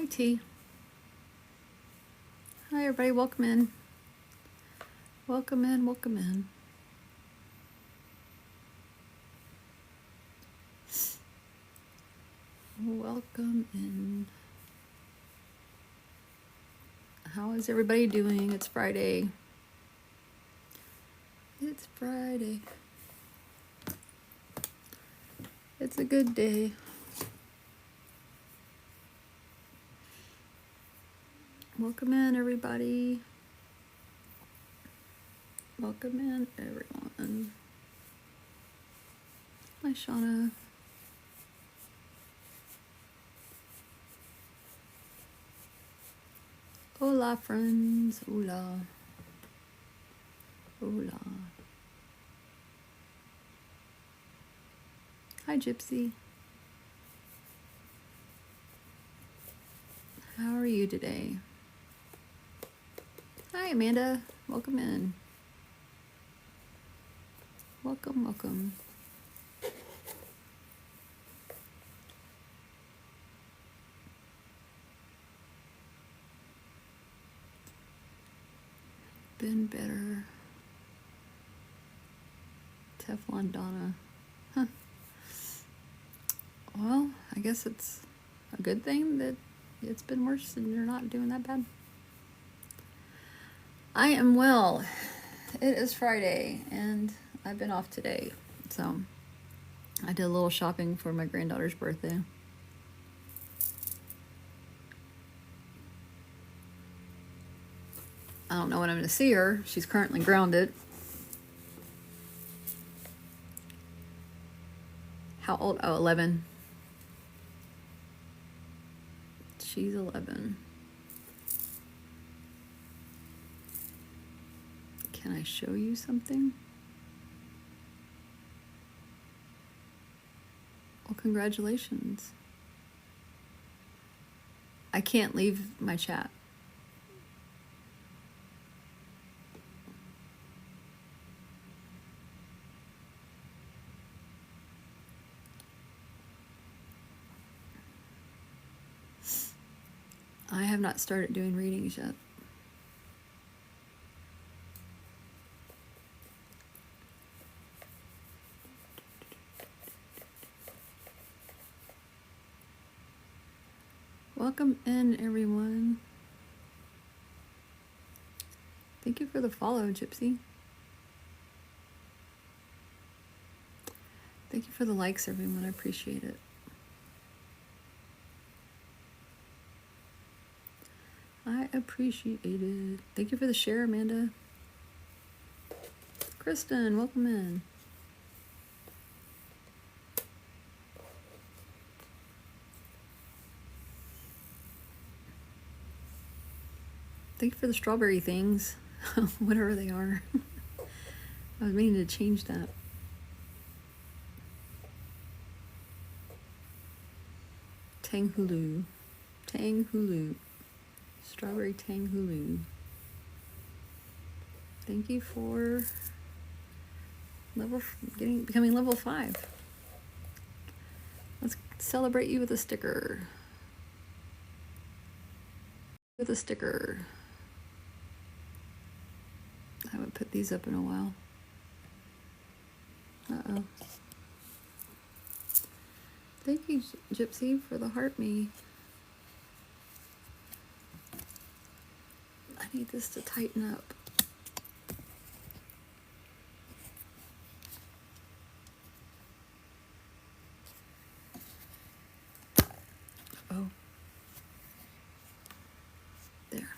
Hi, T. Hi, everybody. Welcome in. Welcome in. Welcome in. Welcome in. How is everybody doing? It's Friday. It's Friday. It's a good day. Welcome in, everybody. Welcome in, everyone. Hi, Shauna. Hola, friends. Hola. Hola. Hi, Gypsy. How are you today? Hi, Amanda. Welcome in. Welcome, welcome. Been better. Teflon Donna. Huh. Well, I guess it's a good thing that it's been worse and you're not doing that bad. I am well. It is Friday and I've been off today. So I did a little shopping for my granddaughter's birthday. I don't know when I'm going to see her. She's currently grounded. How old? Oh, 11. She's 11. Can I show you something? Well, congratulations. I can't leave my chat. I have not started doing readings yet. Welcome in, everyone. Thank you for the follow, Gypsy. Thank you for the likes, everyone. I appreciate it. I appreciate it. Thank you for the share, Amanda. Kristen, welcome in. Thank you for the strawberry things, whatever they are. I was meaning to change that. Tanghulu. Tanghulu. Strawberry Tanghulu. Thank you for becoming level 5. Let's celebrate you with a sticker. With a sticker. I haven't put these up in a while. Uh-oh. Thank you, Gypsy, for the heart me. I need this to tighten up. Oh. There.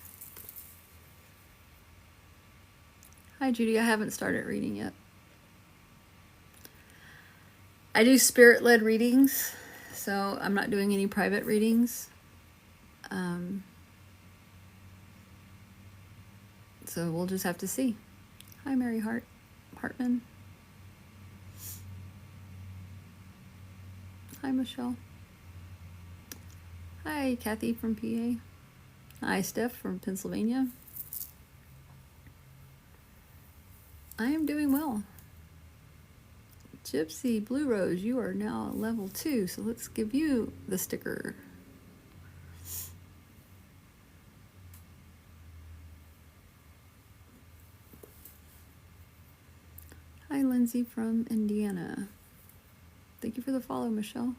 Hi, Judy. I haven't started reading yet. I do spirit-led readings, so I'm not doing any private readings. So we'll just have to see. Hi, Mary Hartman. Hi, Michelle. Hi, Kathy from PA. Hi, Steph from Pennsylvania. I am doing well. Gypsy Blue Rose, you are now level 2, so let's give you the sticker. Mackenzie from Indiana. Thank you for the follow, Michelle.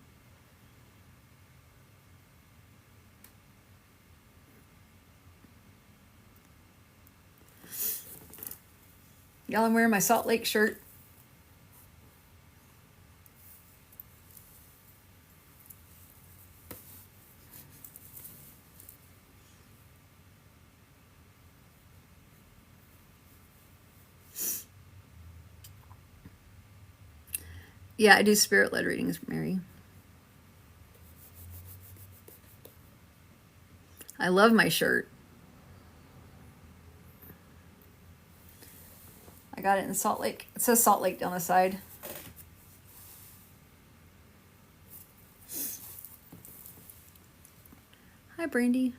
Y'all, I'm wearing my Salt Lake shirt. Yeah, I do spirit-led readings, Mary. I love my shirt. I got it in Salt Lake. It says Salt Lake down the side. Hi, Brandy.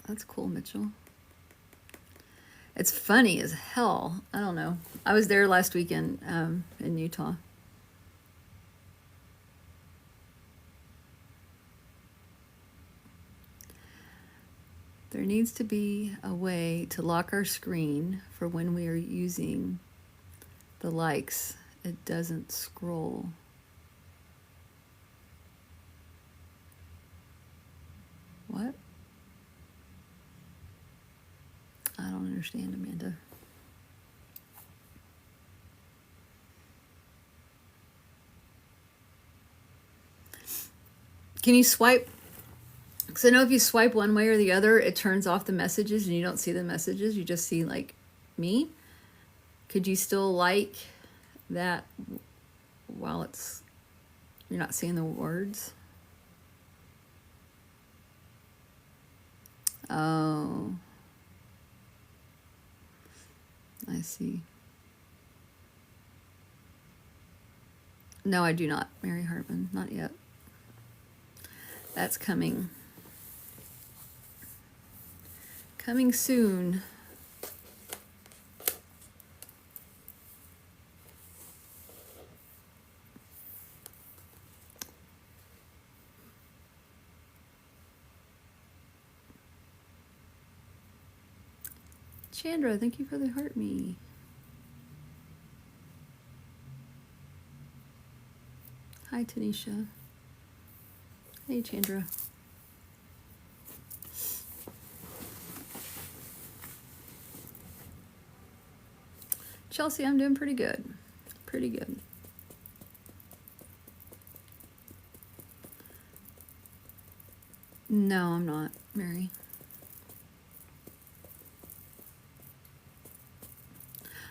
That's cool, Mitchell. It's funny as hell. I don't know. I was there last weekend in Utah. There needs to be a way to lock our screen for when we are using the likes. It doesn't scroll. What? I don't understand, Amanda. Can you swipe? Because I know if you swipe one way or the other, it turns off the messages and you don't see the messages. You just see, like, me. Could you still like that while you're not seeing the words? Oh. I see. No, I do not, Mary Hartman. Not yet. That's coming. Coming soon. Chandra, thank you for the heart me. Hi, Tanisha. Hey, Chandra. Chelsea, I'm doing pretty good. Pretty good. No, I'm not, Mary.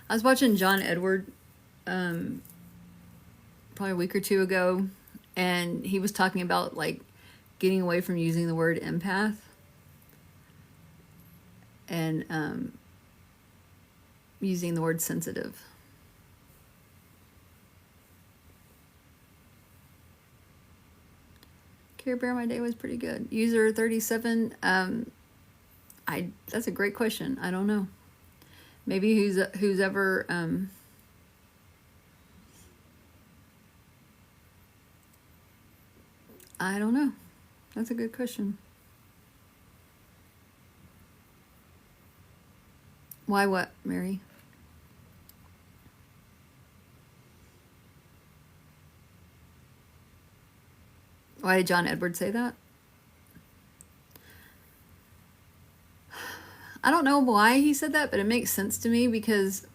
I was watching John Edward probably a week or two ago, and he was talking about, like, getting away from using the word empath and using the word sensitive. Care Bear, my day was pretty good. User 37, that's a great question. I don't know. Maybe who's ever I don't know. That's a good question. Why what, Mary? Why did John Edward say that? I don't know why he said that, but it makes sense to me because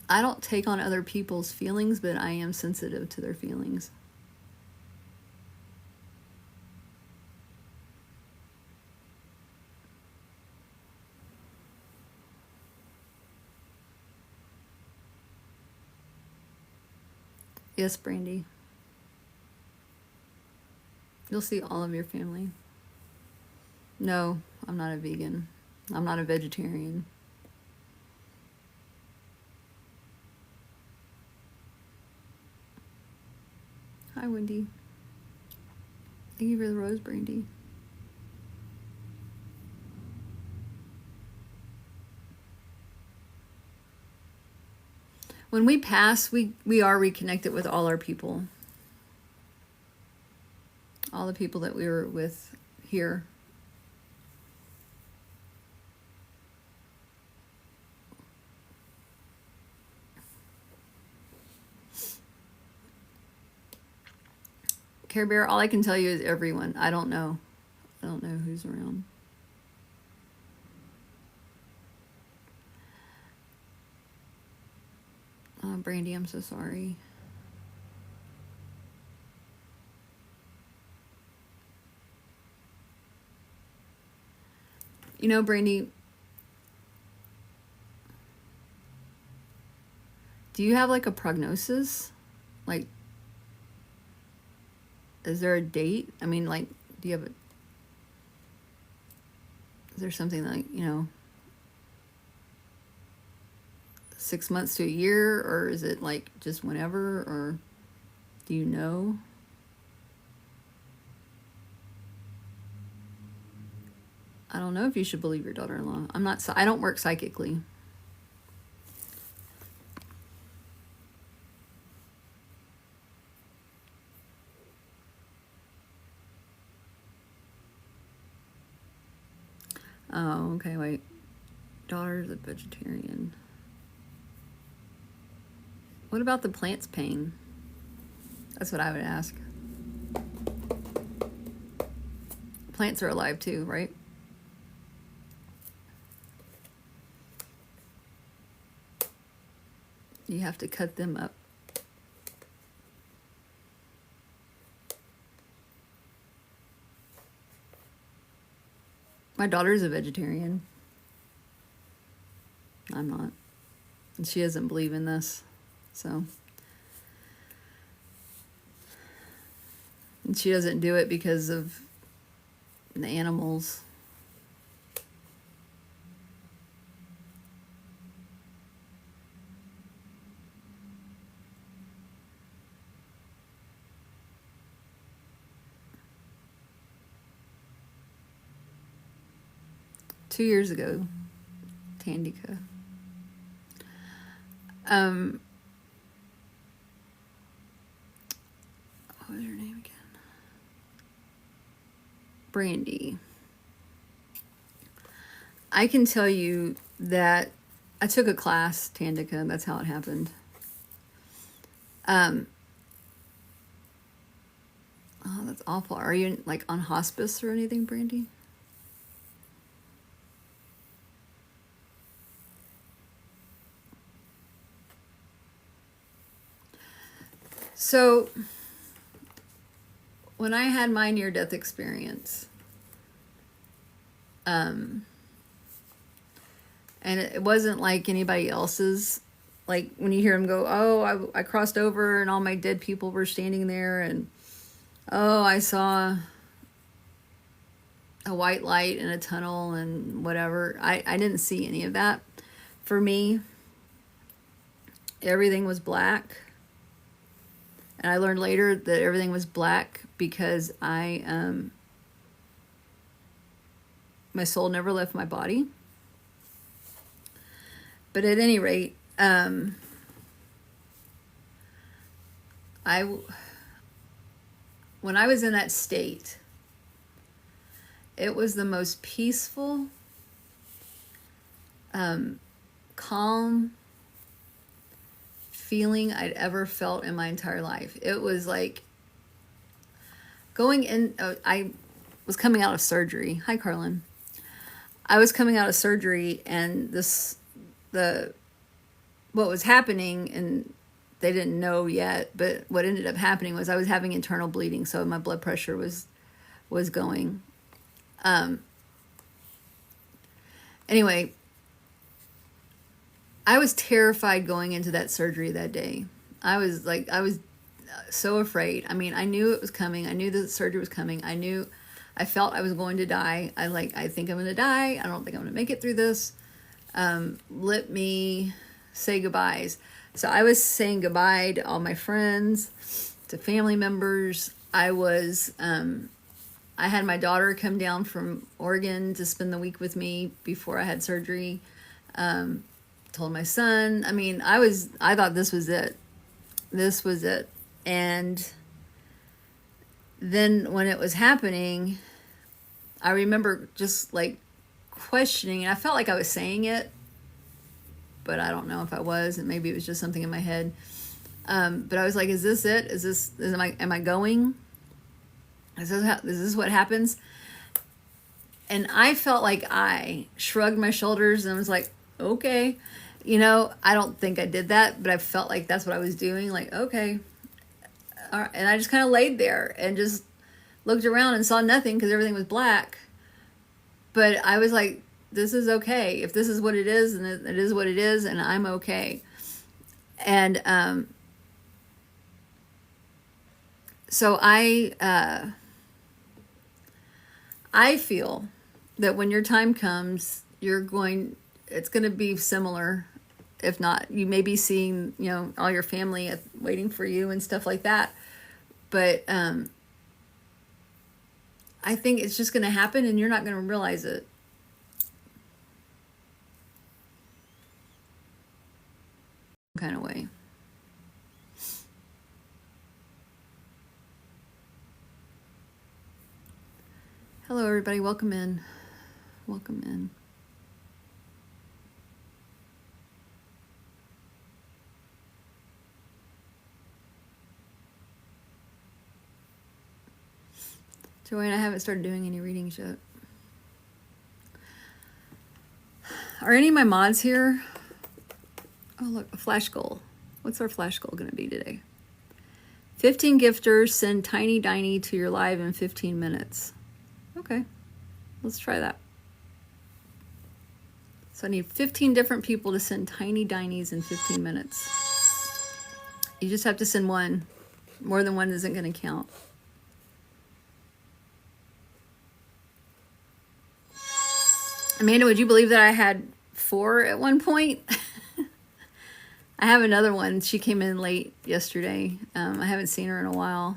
I don't take on other people's feelings, but I am sensitive to their feelings. Yes, Brandy. You'll see all of your family. No, I'm not a vegan. I'm not a vegetarian. Hi, Wendy. Thank you for the rose, Brandy. When we pass, we are reconnected with all our people. All the people that we were with here. Care Bear, all I can tell you is everyone. I don't know. I don't know who's around. Brandy, I'm so sorry. You know, Brandy, do you have like a prognosis? Like, is there a date? I mean, like, do you have is there something like, 6 months to a year, or is it like just whenever, or do you know? I don't know if you should believe your daughter-in-law. I don't work psychically. Oh, okay, wait. Daughter's a vegetarian. What about the plant's pain? That's what I would ask. Plants are alive too, right? You have to cut them up. My daughter's a vegetarian. I'm not. And she doesn't believe in this. So. And she doesn't do it because of the animals. Two years ago, Tandika. What was her name again? Brandy. I can tell you that I took a class, Tandika. That's how it happened. Oh, that's awful. Are you like on hospice or anything, Brandy? So, when I had my near-death experience, and it wasn't like anybody else's, like when you hear them go, oh, I crossed over and all my dead people were standing there, and oh, I saw a white light in a tunnel and whatever. I didn't see any of that. For me, everything was black. And I learned later that everything was black because my soul never left my body. But at any rate, when I was in that state, it was the most peaceful, calm feeling I'd ever felt in my entire life. It was like going in, I was coming out of surgery. Hi, Carlin. I was coming out of surgery, and what was happening, and they didn't know yet, but what ended up happening was I was having internal bleeding, so my blood pressure was going. Anyway, I was terrified going into that surgery that day. I was so afraid. I mean, I knew it was coming. I knew the surgery was coming. I felt I was going to die. I think I'm going to die. I don't think I'm going to make it through this. Let me say goodbyes. So I was saying goodbye to all my friends, to family members. I had my daughter come down from Oregon to spend the week with me before I had surgery. Told my son. I mean, I thought this was it. This was it. And then when it was happening, I remember just like questioning, and I felt like I was saying it, but I don't know if I was, and maybe it was just something in my head. But I was like, is this it? Am I going? This is what happens. And I felt like I shrugged my shoulders and was like, okay. You know, I don't think I did that, but I felt like that's what I was doing. Like, okay. All right. And I just kind of laid there and just looked around and saw nothing because everything was black. But I was like, this is okay. If this is what it is, and it is what it is, and I'm okay. And so I feel that when your time comes, it's going to be similar. If not, you may be seeing, you know, all your family waiting for you and stuff like that. But I think it's just going to happen and you're not going to realize it. Kind of way. Hello, everybody. Welcome in. Welcome in. Joanne, I haven't started doing any readings yet. Are any of my mods here? Oh, look, a flash goal. What's our flash goal going to be today? 15 gifters send Tiny Diny to your live in 15 minutes. Okay, let's try that. So I need 15 different people to send Tiny Dinies in 15 minutes. You just have to send one. More than one isn't going to count. Amanda, would you believe that I had 4 at one point? I have another one. She came in late yesterday. I haven't seen her in a while,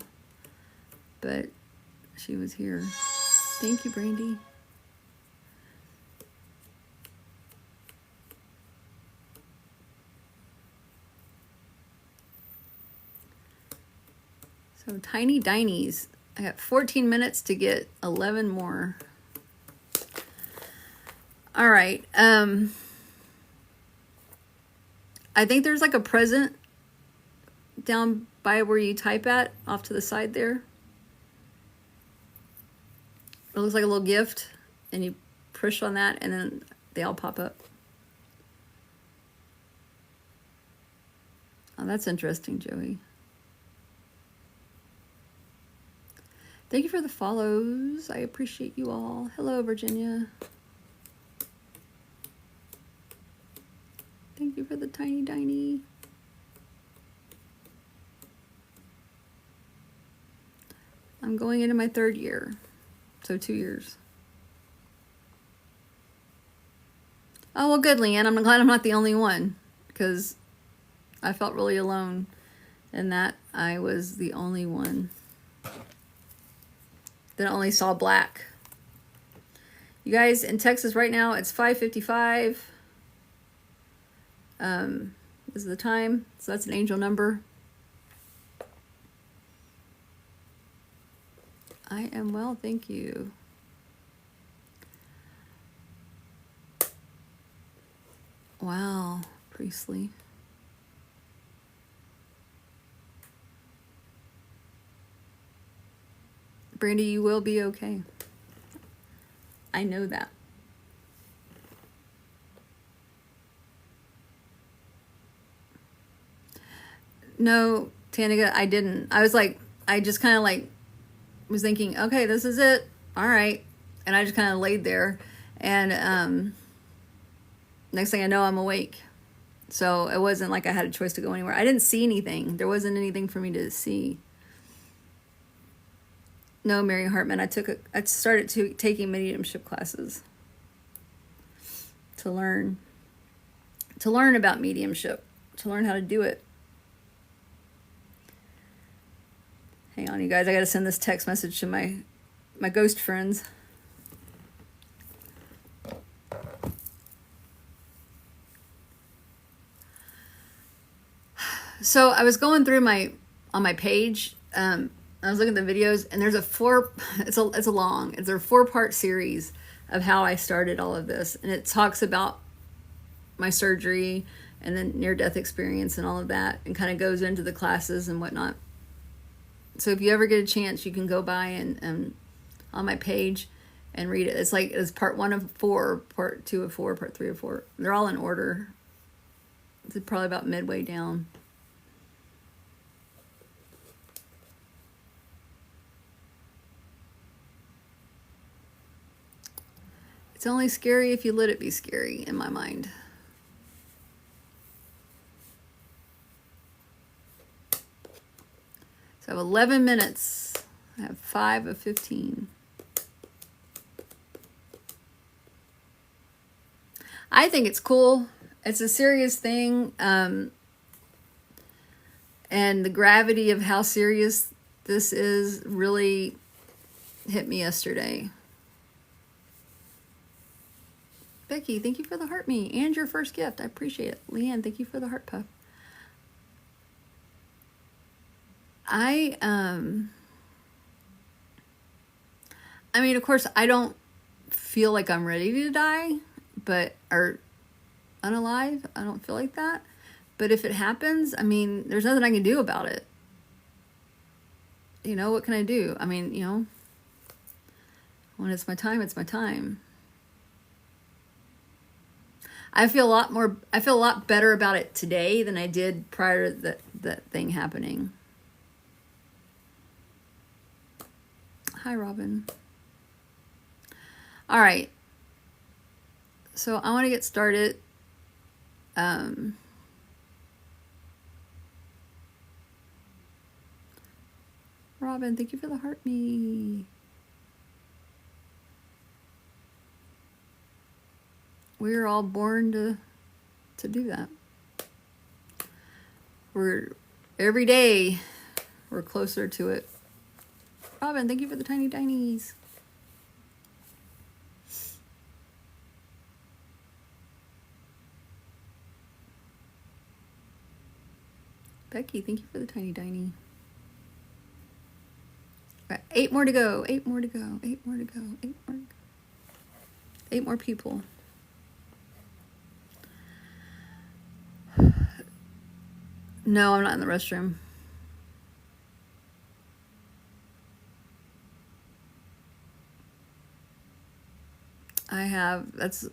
but she was here. Thank you, Brandy. So Tiny Dinies. I got 14 minutes to get 11 more. All right. I think there's like a present down by where you type at, off to the side there. It looks like a little gift, and you push on that, and then they all pop up. Oh, that's interesting, Joey. Thank you for the follows. I appreciate you all. Hello, Virginia. Thank you for the Tiny Diny. I'm going into my 3rd year, so 2 years. Oh, well, good, Leanne. I'm glad I'm not the only one, because I felt really alone in that I was the only one that only saw black. You guys, in Texas right now, it's 5:55. This is the time, so that's an angel number. I am well, thank you. Wow, Priestley. Brandy, you will be okay. I know that. No, Tanika, I didn't. I was like, I just kind of like was thinking, okay, this is it. All right. And I just kind of laid there. And next thing I know, I'm awake. So it wasn't like I had a choice to go anywhere. I didn't see anything. There wasn't anything for me to see. No, Mary Hartman, I started taking mediumship classes to learn about mediumship, to learn how to do it. Hang on, you guys. I got to send this text message to my ghost friends. So I was going through on my page. I was looking at the videos, and there's there are 4-part series of how I started all of this, and it talks about my surgery and then near-death experience and all of that, and kind of goes into the classes and whatnot. So if you ever get a chance, you can go by and on my page and read it. It's part 1 of 4, part 2 of 4, part 3 of 4. They're all in order. It's probably about midway down. It's only scary if you let it be scary, in my mind. So I have 11 minutes. I have 5 of 15. I think it's cool. It's a serious thing. And the gravity of how serious this is really hit me yesterday. Becky, thank you for the heart me and your first gift. I appreciate it. Leanne, thank you for the heart puff. I mean, of course, I don't feel like I'm ready to die, or unalive. I don't feel like that. But if it happens, I mean, there's nothing I can do about it. You know, what can I do? I mean, you know, when it's my time, it's my time. I feel a lot better about it today than I did prior to that thing happening. Hi, Robin. All right. So I want to get started. Robin, thank you for the heart me. We're all born to do that. Every day we're closer to it. Robin, thank you for the tiny tinies. Becky, thank you for the tiny tiny. All right, 8 more to go. 8 more to go. 8 more to go. 8 more to go. 8 more people. No, I'm not in the restroom. That's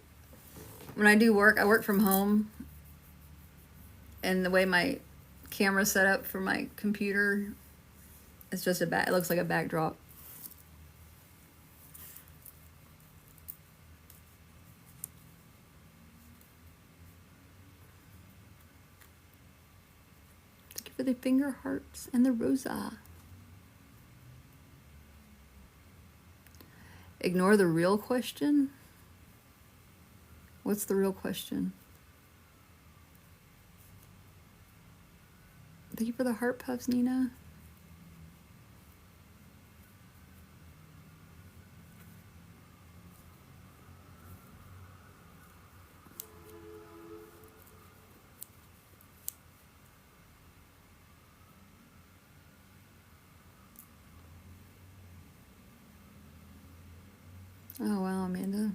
when I do work. I work from home, and the way my camera's set up for my computer, it's just it looks like a backdrop. Thank you for the finger hearts and the rosa. Ignore the real question. What's the real question? Thank you for the heart puffs, Nina. Oh, wow, Amanda.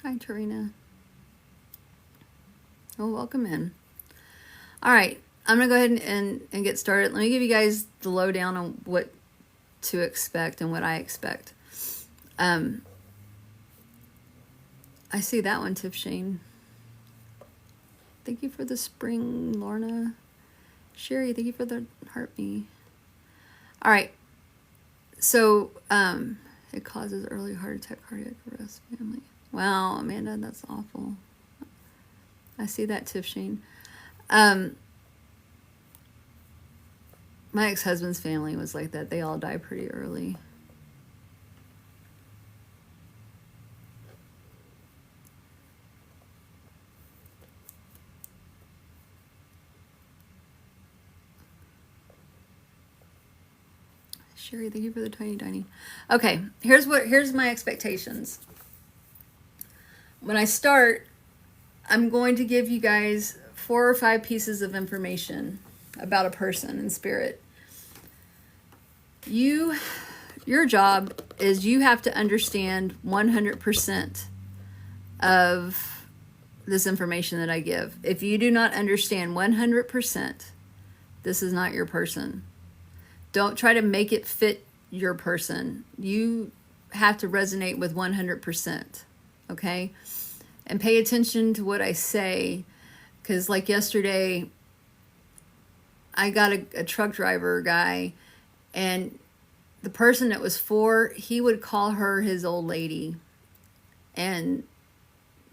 Hi, Tarina. Well, welcome in. All right, I'm going to go ahead and get started. Let me give you guys the lowdown on what to expect and what I expect. I see that one, Tiff Shane. Thank you for the spring, Lorna. Sherry, thank you for the heart me. All right, so it causes early heart attack, cardiac arrest, family. Wow, Amanda, that's awful. I see that, Tiff Shane. My ex-husband's family was like that. They all die pretty early. Sherry, thank you for the tiny tiny. Okay, here's my expectations. When I start, I'm going to give you guys 4 or 5 pieces of information about a person in spirit. Your job is you have to understand 100% of this information that I give. If you do not understand 100%, this is not your person. Don't try to make it fit your person. You have to resonate with 100%, okay? And pay attention to what I say, because like yesterday, I got a truck driver guy, and the person that was for, he would call her his old lady. And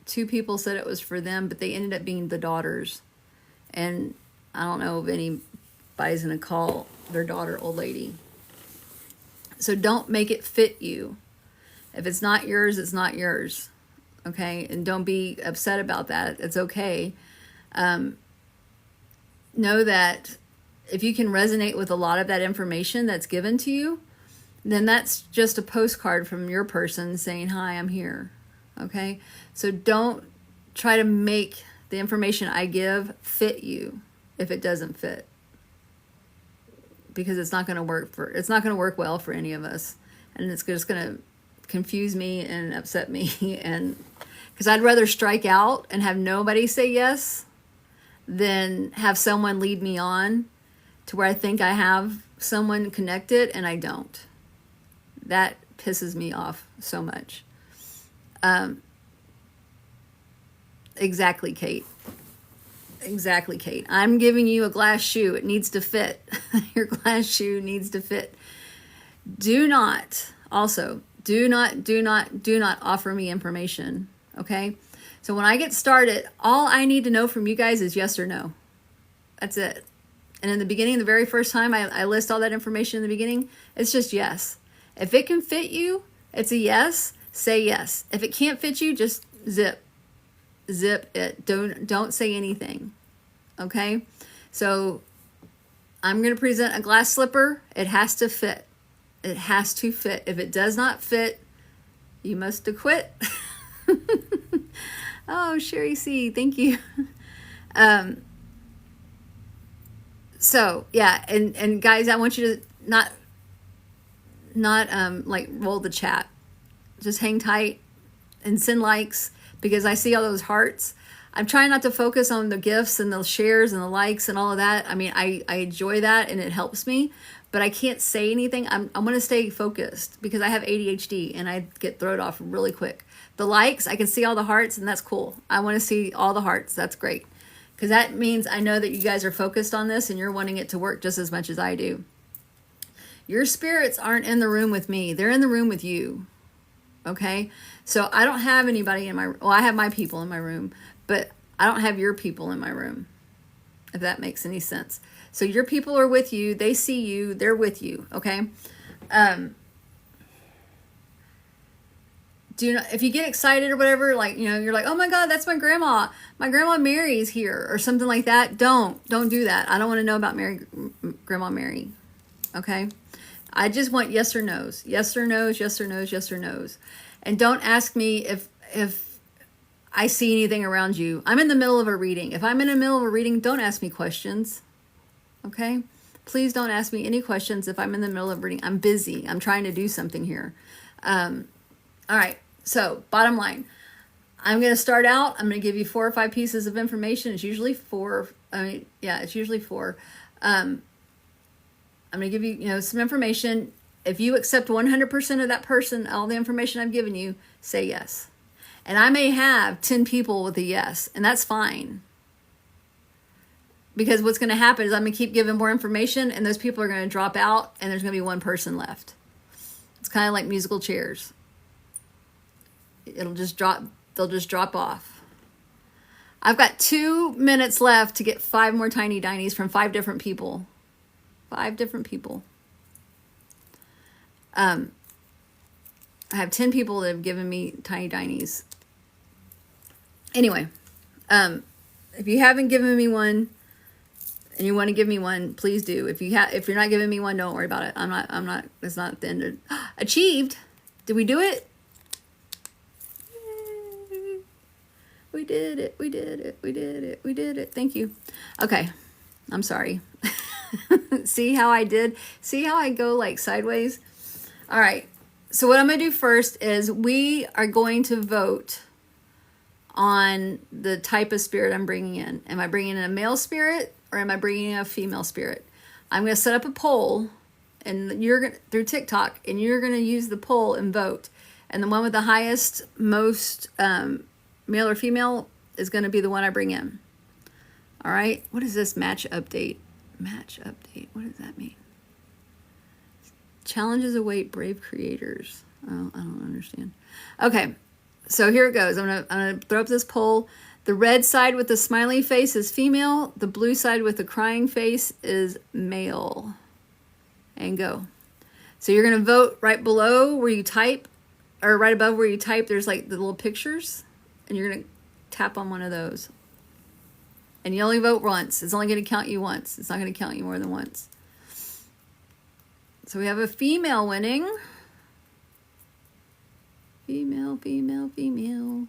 2 people said it was for them, but they ended up being the daughters. And I don't know if anybody's going to call their daughter old lady. So don't make it fit you. If it's not yours, it's not yours. Okay? And don't be upset about that. It's okay. Know that if you can resonate with a lot of that information that's given to you, then that's just a postcard from your person saying, hi, I'm here. Okay? So don't try to make the information I give fit you if it doesn't fit. Because it's not going to work well for any of us. And it's just going to confuse me and upset me. And because I'd rather strike out and have nobody say yes than have someone lead me on to where I think I have someone connected and I don't. That pisses me off so much. Exactly, Kate. Exactly, Kate. I'm giving you a glass shoe. It needs to fit. Your glass shoe needs to fit. Do not offer me information. Okay? So when I get started, all I need to know from you guys is yes or no. That's it. And in the beginning, the very first time I list all that information in the beginning, it's just yes. If it can fit you, it's a yes. Say yes. If it can't fit you, just zip it. Don't say anything. Okay? So I'm going to present a glass slipper. It has to fit. It has to fit. If it does not fit, you must acquit. Oh, Sherry C, thank you. So yeah, and guys, I want you to not like roll the chat. Just hang tight and send likes, because I see all those hearts. I'm trying not to focus on the gifts and the shares and the likes and all of that. I mean, I enjoy that and it helps me, but I can't say anything. I'm going to stay focused because I have ADHD and I get thrown off really quick. The likes, I can see all the hearts, and that's cool. I want to see all the hearts. That's great. Because that means I know that you guys are focused on this and you're wanting it to work just as much as I do. Your spirits aren't in the room with me. They're in the room with you. Okay? So I don't have anybody in my room. Well, I have my people in my room, but I don't have your people in my room, if that makes any sense. So your people are with you. They see you. They're with you. Okay? If you get excited or whatever, like, you're like, oh my God, that's my grandma. My grandma Mary is here or something like that. Don't do that. I don't want to know about Grandma Mary. Okay? I just want yes or no's. Yes or no's, yes or no's, yes or no's. And don't ask me if I see anything around you. I'm in the middle of a reading. If I'm in the middle of a reading, don't ask me questions. Okay? Please don't ask me any questions if I'm in the middle of a reading. I'm busy. I'm trying to do something here. All right. So, bottom line. I'm going to start out. I'm going to give you 4 or 5 pieces of information. It's usually 4. It's usually 4. I'm going to give you, some information. If you accept 100% of that person, all the information I've given you, say yes. And I may have 10 people with a yes, and that's fine. Because what's going to happen is I'm going to keep giving more information, and those people are going to drop out, and there's going to be one person left. It's kind of like musical chairs. They'll just drop off. I've got 2 minutes left to get 5 more tiny dinies from 5 different people. 5 different people. I have 10 people that have given me tiny dinies. Anyway, if you haven't given me one and you want to give me one, please do. If you're not giving me one, don't worry about it. I'm not, it's not the end of, achieved. Did we do it? We did it. We did it. We did it. We did it. Thank you. Okay. I'm sorry. See how I did? See how I go like sideways? All right. So what I'm going to do first is we are going to vote on the type of spirit I'm bringing in. Am I bringing in a male spirit or am I bringing in a female spirit? I'm going to set up a poll, and you're going through TikTok, and you're going to use the poll and vote. And the one with the highest, most male or female is going to be the one I bring in. All right. What is this match update? Match update. What does that mean? Challenges await brave creators. Oh, I don't understand. Okay. So here it goes. I'm gonna throw up this poll. The red side with the smiley face is female. The blue side with the crying face is male. And go. So you're gonna vote right below where you type, or right above where you type. There's like the little pictures, and you're gonna tap on one of those. And you only vote once. It's only gonna count you once. It's not gonna count you more than once. So we have a female winning. Female, female, female.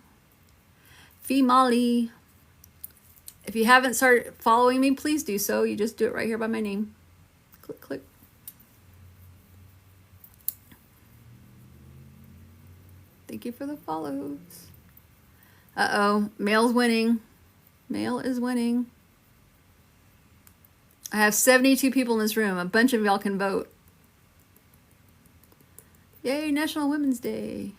Female. If you haven't started following me, please do so. You just do it right here by my name. Click, click. Thank you for the follows. Uh-oh. Male's winning. Male is winning. I have 72 people in this room. A bunch of y'all can vote. Yay, National Women's Day.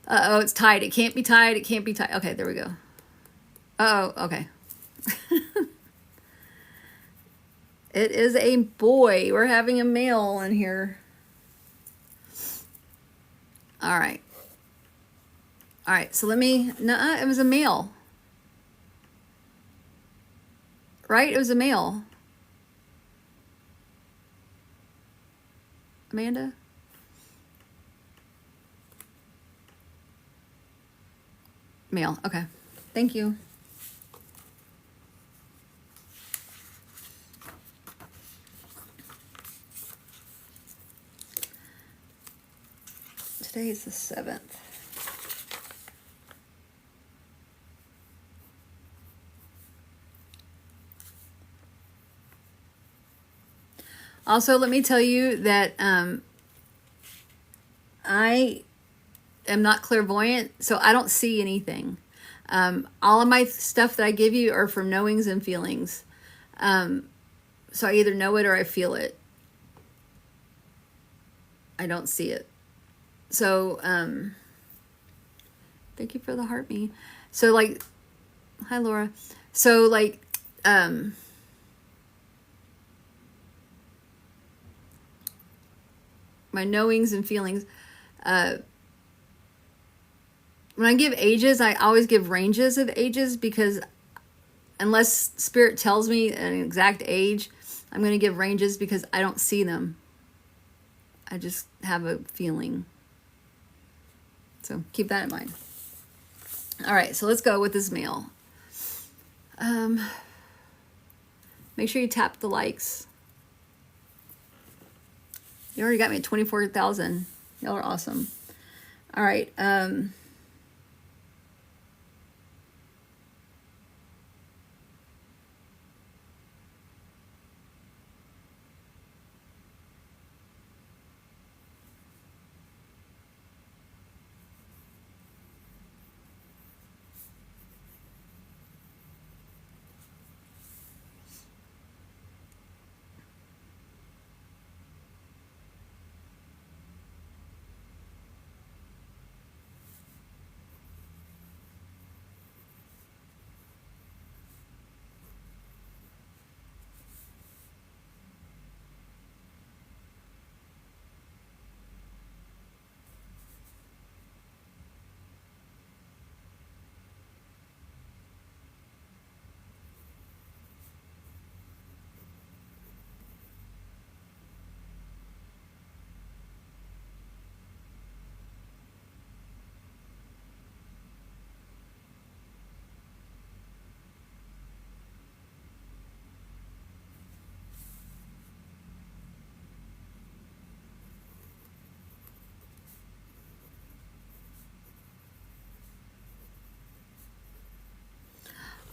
Uh-oh, it's tied. It can't be tied. It can't be tied. Okay, there we go. Uh-oh, okay. It is a boy. We're having a male in here. All right. All right, so let me... Nuh-uh, it was a male. Right? It was a male. Amanda? Male. Okay. Thank you. Today is the 7th. Also, let me tell you that I am not clairvoyant, so I don't see anything. All of my stuff that I give you are from knowings and feelings. So I either know it or I feel it. I don't see it. So, thank you for the heart me. So like, hi Laura. So like, my knowings and feelings, when I give ages, I always give ranges of ages, because unless spirit tells me an exact age, I'm going to give ranges because I don't see them. I just have a feeling. So keep that in mind. All right, so let's go with this male. Make sure you tap the likes. You already got me at 24,000. Y'all are awesome. All right.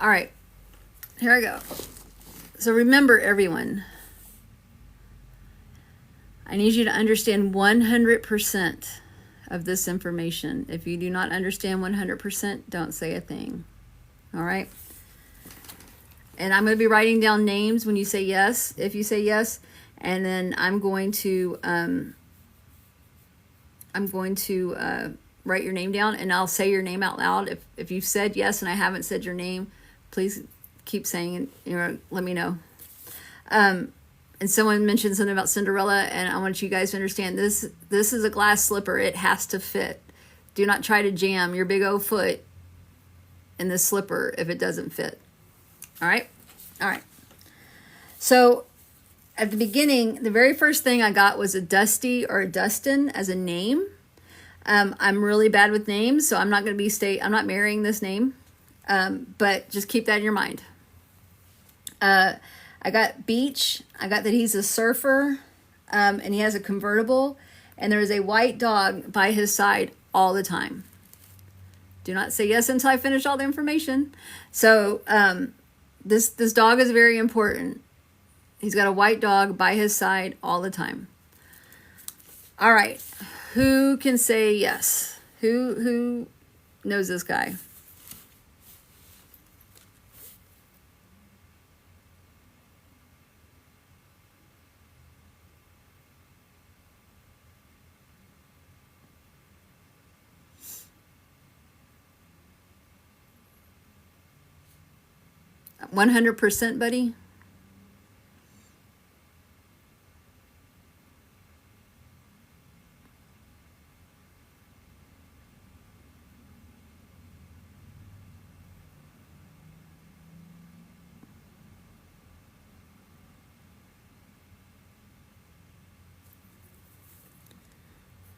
All right, here I go. So remember, everyone, I need you to understand 100% of this information. If you do not understand 100%, don't say a thing. All right? And I'm going to be writing down names when you say yes, if you say yes, and then I'm going to write your name down, and I'll say your name out loud. If you've said yes and I haven't said your name, please keep saying it. You know, let me know. And someone mentioned something about Cinderella, and I want you guys to understand this. This is a glass slipper. It has to fit. Do not try to jam your big old foot in this slipper if it doesn't fit. All right? All right. So at the beginning, the very first thing I got was a Dusty or a Dustin as a name. I'm really bad with names, so I'm not going to be I'm not marrying this name. But just keep that in your mind. I got Beach. I got that he's a surfer, and he has a convertible, and there is a white dog by his side all the time. Do not say yes until I finish all the information. So this dog is very important. He's got a white dog by his side all the time. All right, who can say yes? Who knows this guy? %, buddy.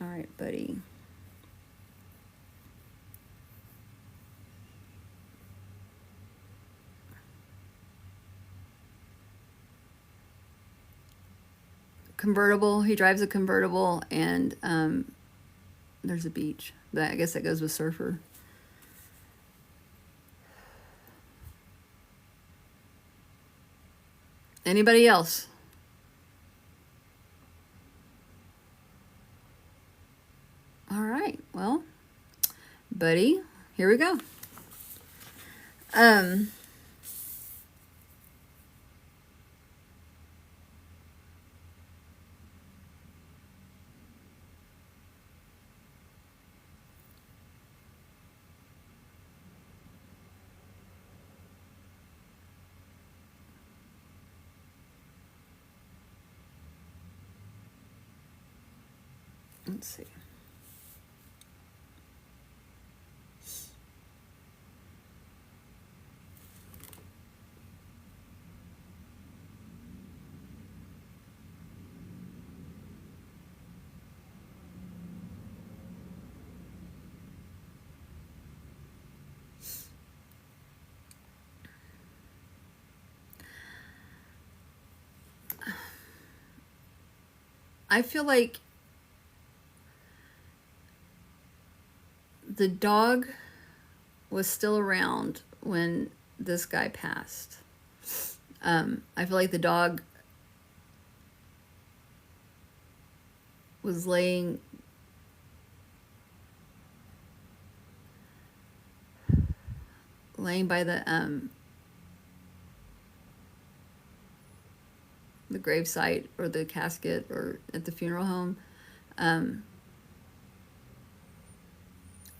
All right, buddy. Convertible. He drives a convertible, and there's a beach. But I guess that goes with surfer. Anybody else? All right. Well, buddy, here we go. Let's see. I feel like the dog was still around when this guy passed. I feel like the dog was laying by the gravesite or the casket or at the funeral home.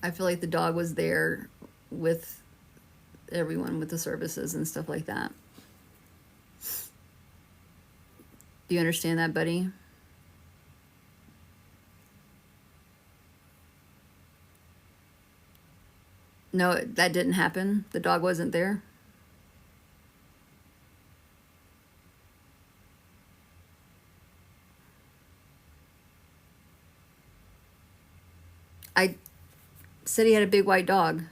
I feel like the dog was there with everyone, with the services and stuff like that. Do you understand that, buddy? No, that didn't happen. The dog wasn't there. I said he had a big white dog.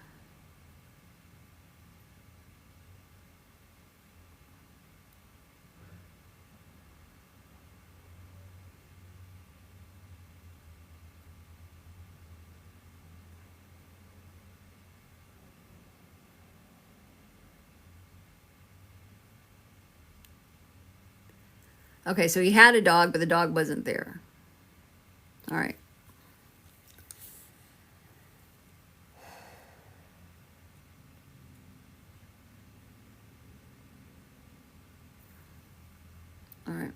Okay, so he had a dog, but the dog wasn't there. All right. All right.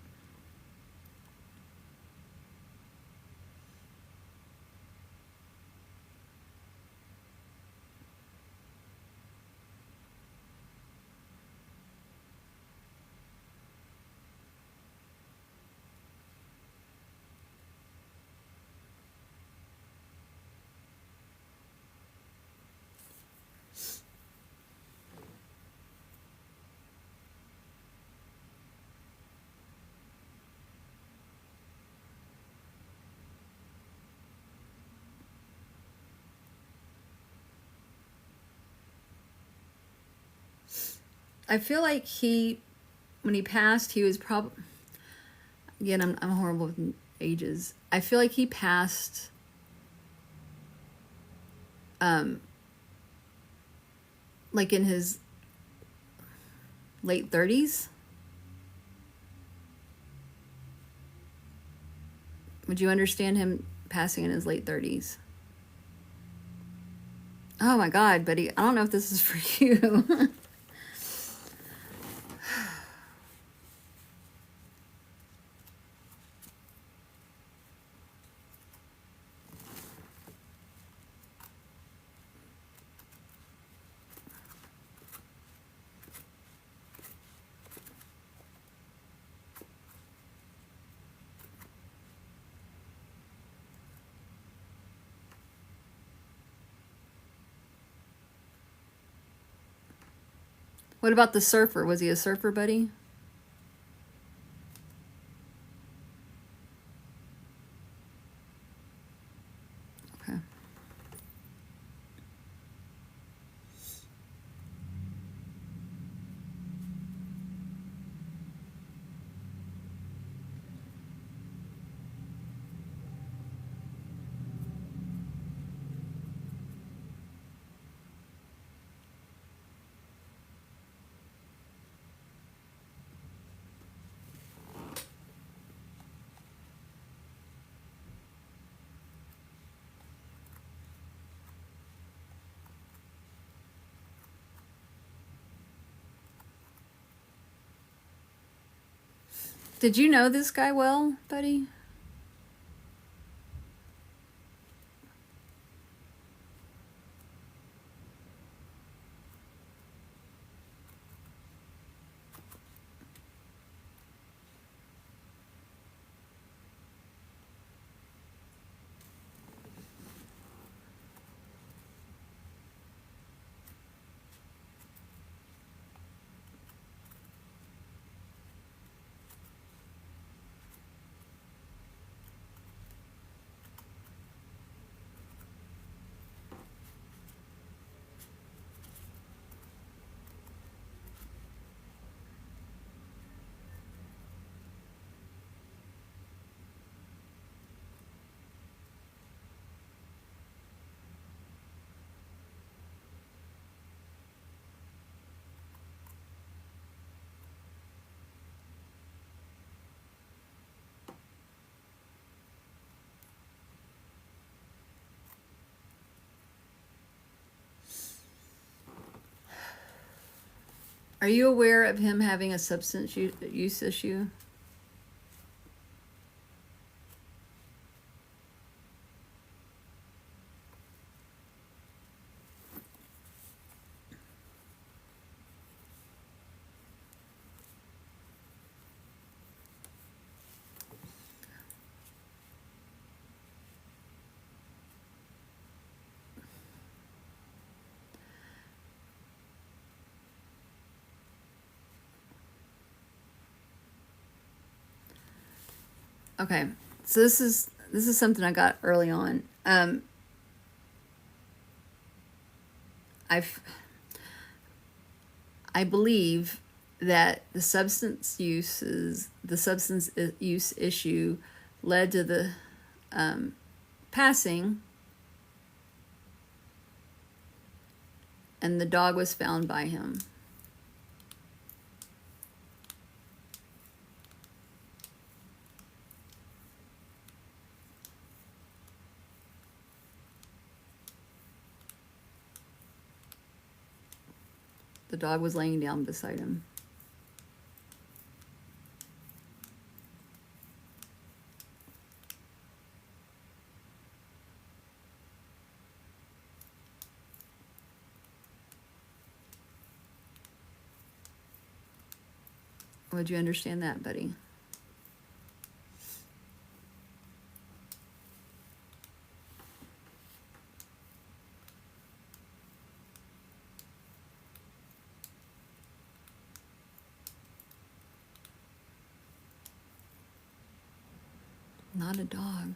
I feel like when he passed, he was probably, again, I'm horrible with ages. I feel like he passed, like in his late 30s. Would you understand him passing in his late 30s? Oh my God, buddy, I don't know if this is for you. What about the surfer? Was he a surfer, buddy? Okay. Did you know this guy well, buddy? Are you aware of him having a substance use issue? Okay, so this is something I got early on. I believe that the substance use issue led to the passing, and the dog was found by him. The dog was laying down beside him. Would you understand that, buddy? Not a dog.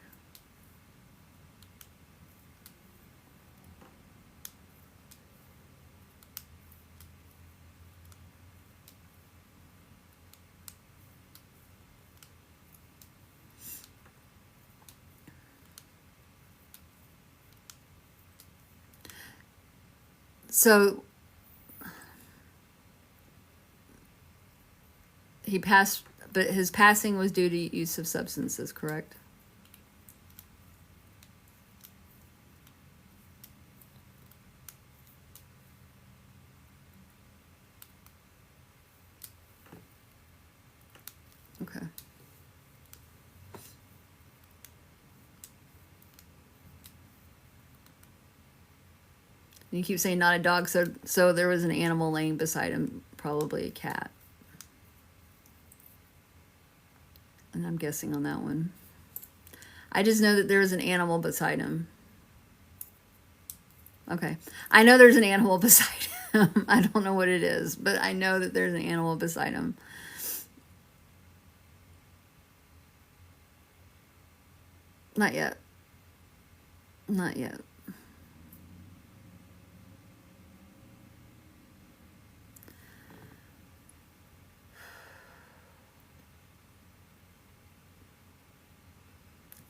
So he passed, but his passing was due to use of substances, correct? Okay. You keep saying not a dog, so there was an animal laying beside him, probably a cat. And I'm guessing on that one. I just know that there was an animal beside him. Okay. I know there's an animal beside him. I don't know what it is, but I know that there's an animal beside him. Not yet. Not yet.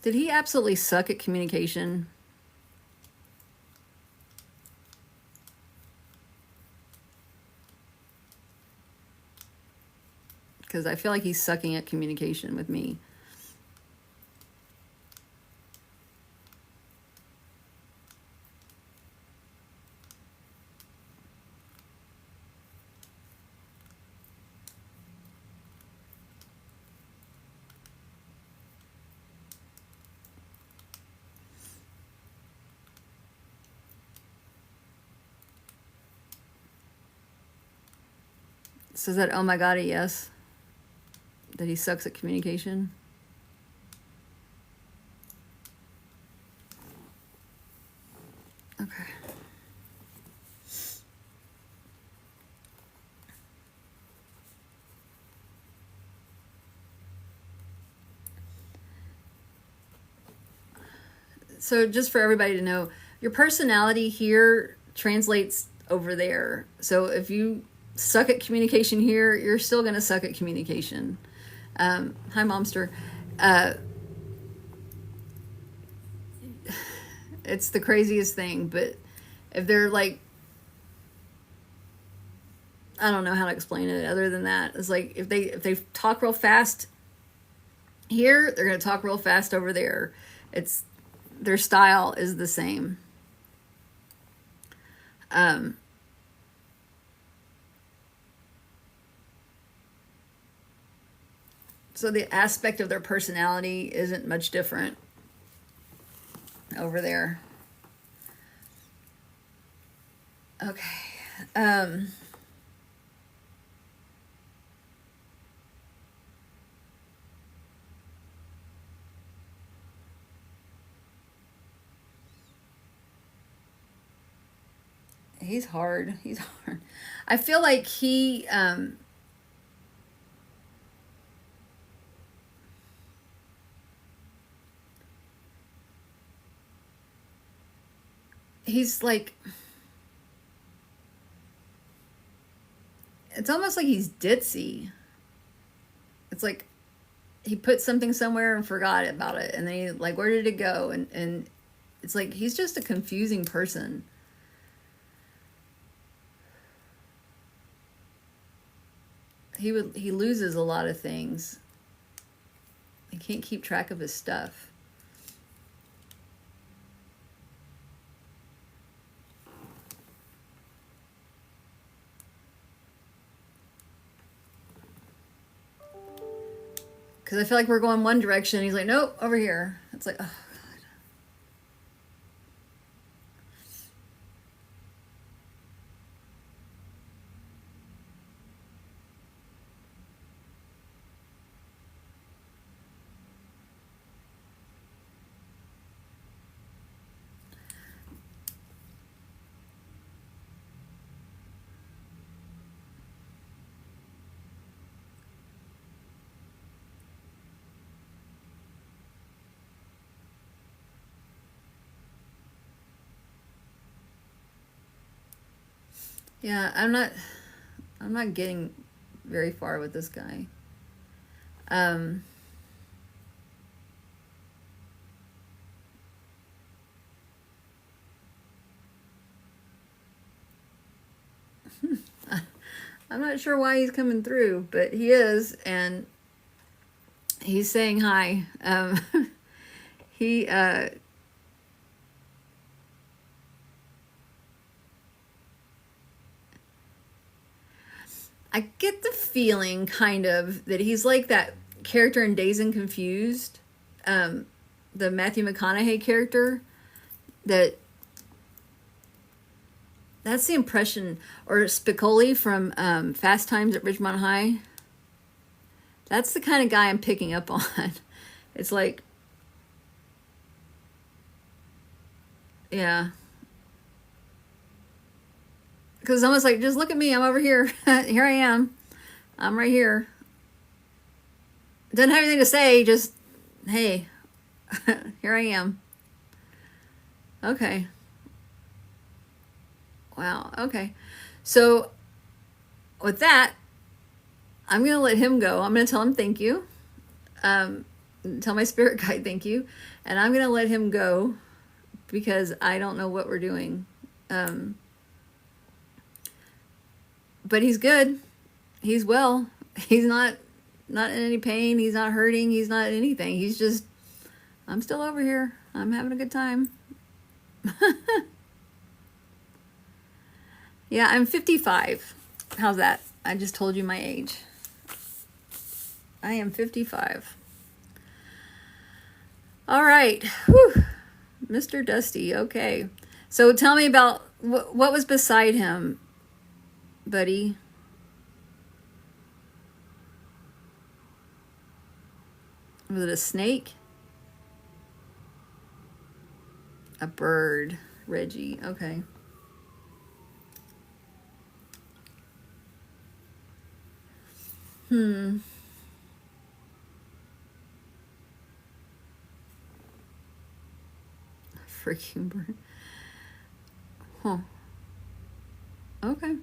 Did he absolutely suck at communication? Because I feel like he's sucking at communication with me. So is that, oh my God, a yes? That he sucks at communication? Okay. So just for everybody to know, your personality here translates over there. So if you suck at communication here, you're still going to suck at communication. Hi, Momster. It's the craziest thing, but if they're like, I don't know how to explain it other than that. It's like if they talk real fast here, they're going to talk real fast over there. It's their style is the same. So the aspect of their personality isn't much different over there. Okay. He's hard. He's hard. I feel like he's like, it's almost like he's ditzy. It's like he put something somewhere and forgot about it, and then he like, where did it go? And it's like he's just a confusing person. He loses a lot of things. He can't keep track of his stuff. Because I feel like we're going one direction. He's like, nope, over here. It's like, oh, God. Yeah, I'm not getting very far with this guy. I'm not sure why he's coming through, but he is, and he's saying hi. He I get the feeling kind of that he's like that character in Dazed and Confused, the Matthew McConaughey character. That's the impression, or Spicoli from Fast Times at Ridgemont High. That's the kind of guy I'm picking up on. It's like, yeah. Because it's almost like, just look at me, I'm over here. Here I am. I'm right here. Doesn't have anything to say, just, hey, here I am. Okay. Wow, okay. So, with that, I'm going to let him go. I'm going to tell him thank you. Tell my spirit guide thank you. And I'm going to let him go because I don't know what we're doing. But he's good. He's well. He's not in any pain. He's not hurting. He's not anything. He's just, I'm still over here. I'm having a good time. Yeah, I'm 55. How's that? I just told you my age. I am 55. All right. Whew. Mr. Dusty. Okay. So tell me about what was beside him, buddy. Was it a snake? A bird. Reggie. Okay. Freaking bird. Huh. Okay.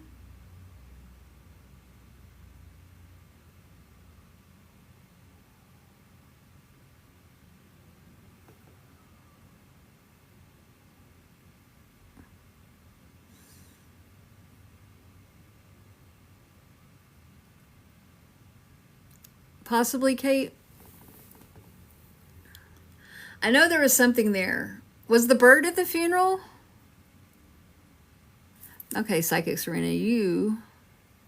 Possibly Kate. I know there was something there. Was the bird at the funeral? Okay, Psychic Serena, you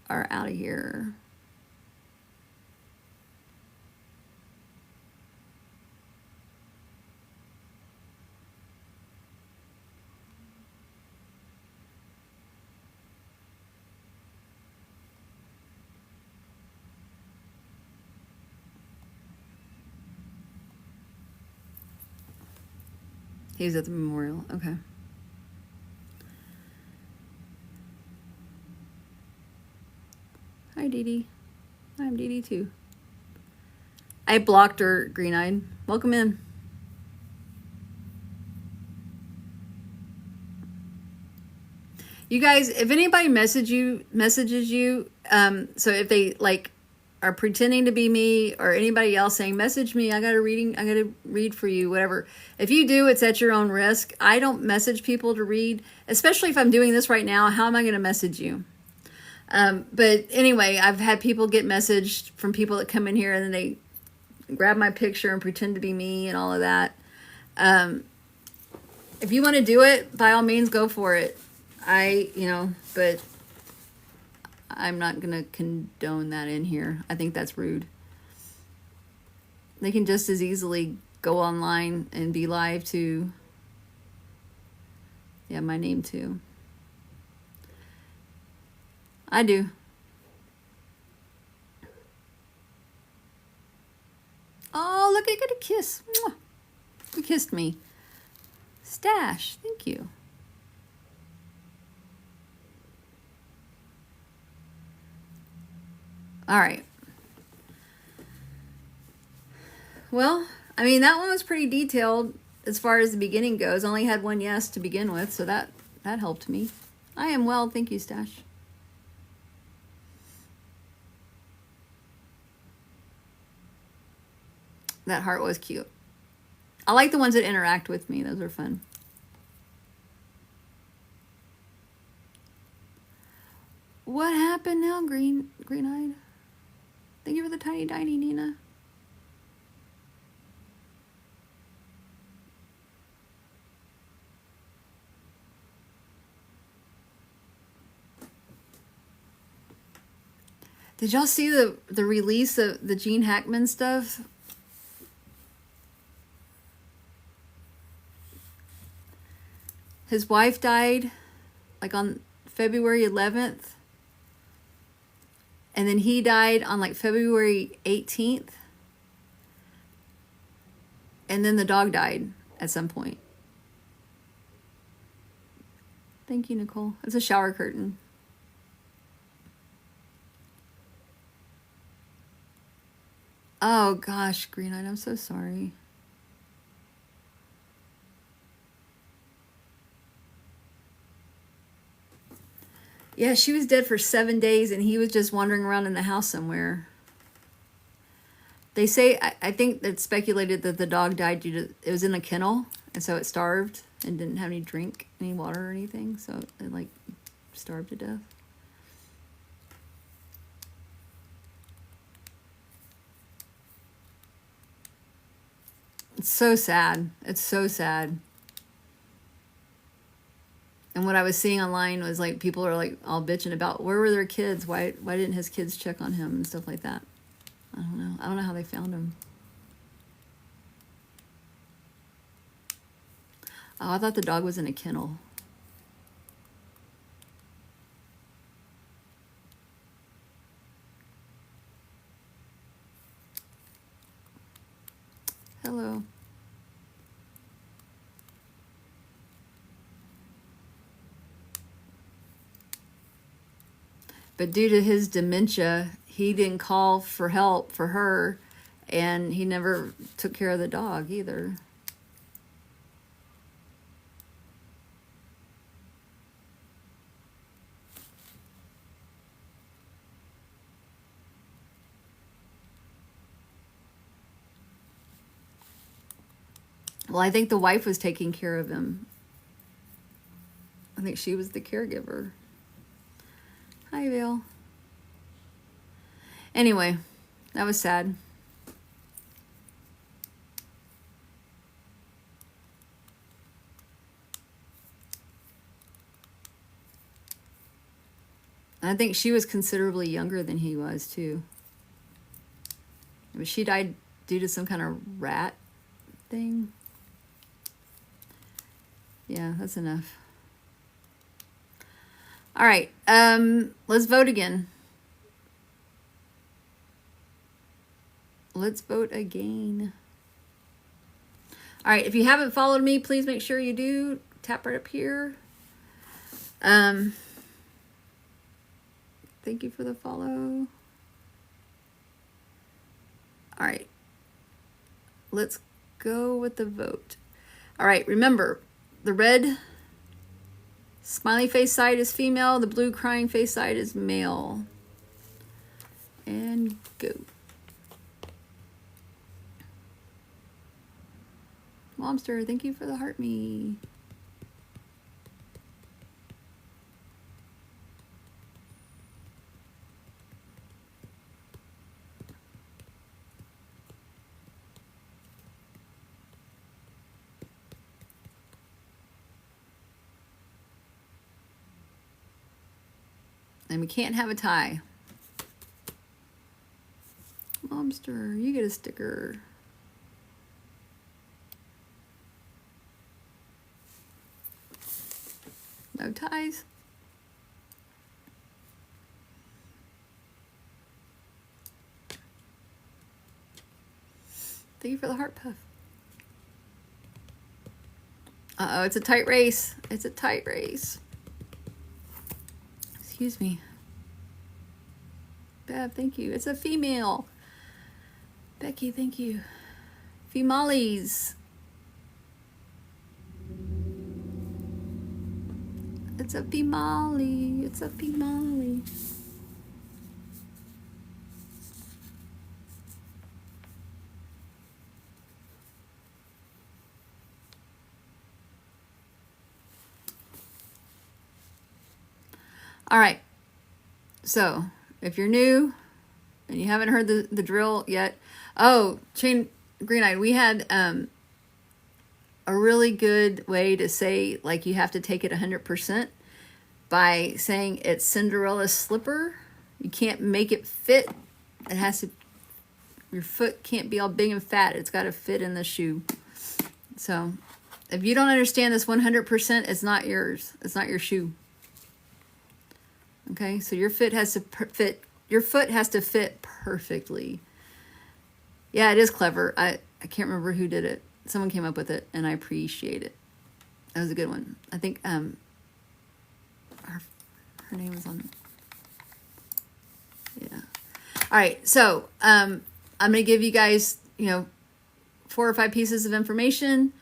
are out of here. He was at the memorial. Okay. Hi, Dee Dee. I'm Dee Dee too. I blocked her, green-eyed. Welcome in. You guys, if anybody messages you, so if they like are pretending to be me or anybody else saying, message me, I got a reading, I got to read for you, whatever. If you do, it's at your own risk. I don't message people to read, especially if I'm doing this right now. How am I going to message you? But anyway, I've had people get messaged from people that come in here and then they grab my picture and pretend to be me and all of that. If you want to do it, by all means, go for it. But I'm not going to condone that in here. I think that's rude. They can just as easily go online and be live to, yeah, my name too. I do. Oh, look, I got a kiss. Mwah. You kissed me. Stash, thank you. All right. Well, I mean, that one was pretty detailed as far as the beginning goes. Only had one yes to begin with, so that helped me. I am well, thank you, Stash. That heart was cute. I like the ones that interact with me. Those are fun. What happened now, green-eyed? Thank you for the tiny tiny, Nina. Did y'all see the release of the Gene Hackman stuff? His wife died like on February 11th. And then he died on like February 18th. And then the dog died at some point. Thank you, Nicole. It's a shower curtain. Oh gosh, Green-eyed, I'm so sorry. Yeah, she was dead for 7 days and he was just wandering around in the house somewhere. They say, I think it's speculated that the dog died due to, it was in a kennel and so it starved and didn't have any water or anything. So it like starved to death. It's so sad. It's so sad. And what I was seeing online was like people are like all bitching about where were their kids? Why didn't his kids check on him and stuff like that? I don't know. I don't know how they found him. Oh, I thought the dog was in a kennel. Hello. But due to his dementia, he didn't call for help for her, and he never took care of the dog either. Well, I think the wife was taking care of him. I think she was the caregiver. Hi, Vale. Anyway, that was sad. And I think she was considerably younger than he was, too. But she died due to some kind of rat thing. Yeah, that's enough. All right, let's vote again. Let's vote again. All right, if you haven't followed me, please make sure you do. Tap right up here. Thank you for the follow. All right, let's go with the vote. All right, remember, the red smiley face side is female, the blue crying face side is male. And go. Momster, thank you for the heart me. And we can't have a tie. Momster, you get a sticker. No ties. Thank you for the heart puff. Uh-oh, it's a tight race. It's a tight race. Excuse me. Bev, thank you. It's a female. Becky, thank you. Females. It's a female. It's a female. All right. So, if you're new and you haven't heard the drill yet, Chain Green-Eyed, we had a really good way to say, like, you have to take it 100% by saying it's Cinderella's slipper. You can't make it fit. It has to, your foot can't be all big and fat. It's got to fit in the shoe. So, if you don't understand this 100%, it's not yours. It's not your shoe. Okay, so your foot has to fit. Your foot has to fit perfectly. Yeah, it is clever. I can't remember who did it. Someone came up with it, and I appreciate it. That was a good one. I think her name was on. Yeah. All right, so I'm gonna give you guys 4 or 5 pieces of information.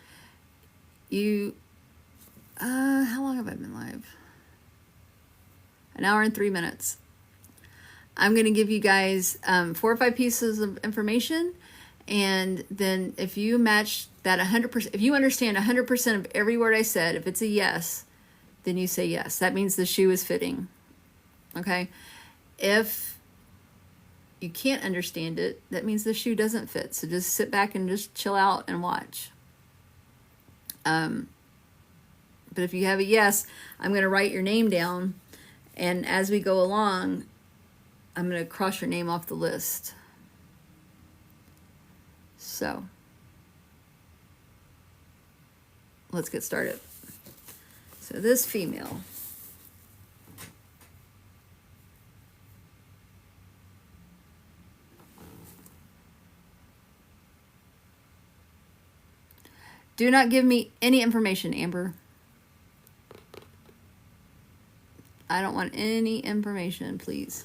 How long have I been live? An hour and 3 minutes. I'm going to give you guys 4 or 5 pieces of information. And then if you match that 100%, if you understand 100% of every word I said, if it's a yes, then you say yes. That means the shoe is fitting. Okay? If you can't understand it, that means the shoe doesn't fit. So just sit back and just chill out and watch. But if you have a yes, I'm going to write your name down. And as we go along, I'm going to cross your name off the list. So, let's get started. So this female. Do not give me any information, Amber. I don't want any information, please.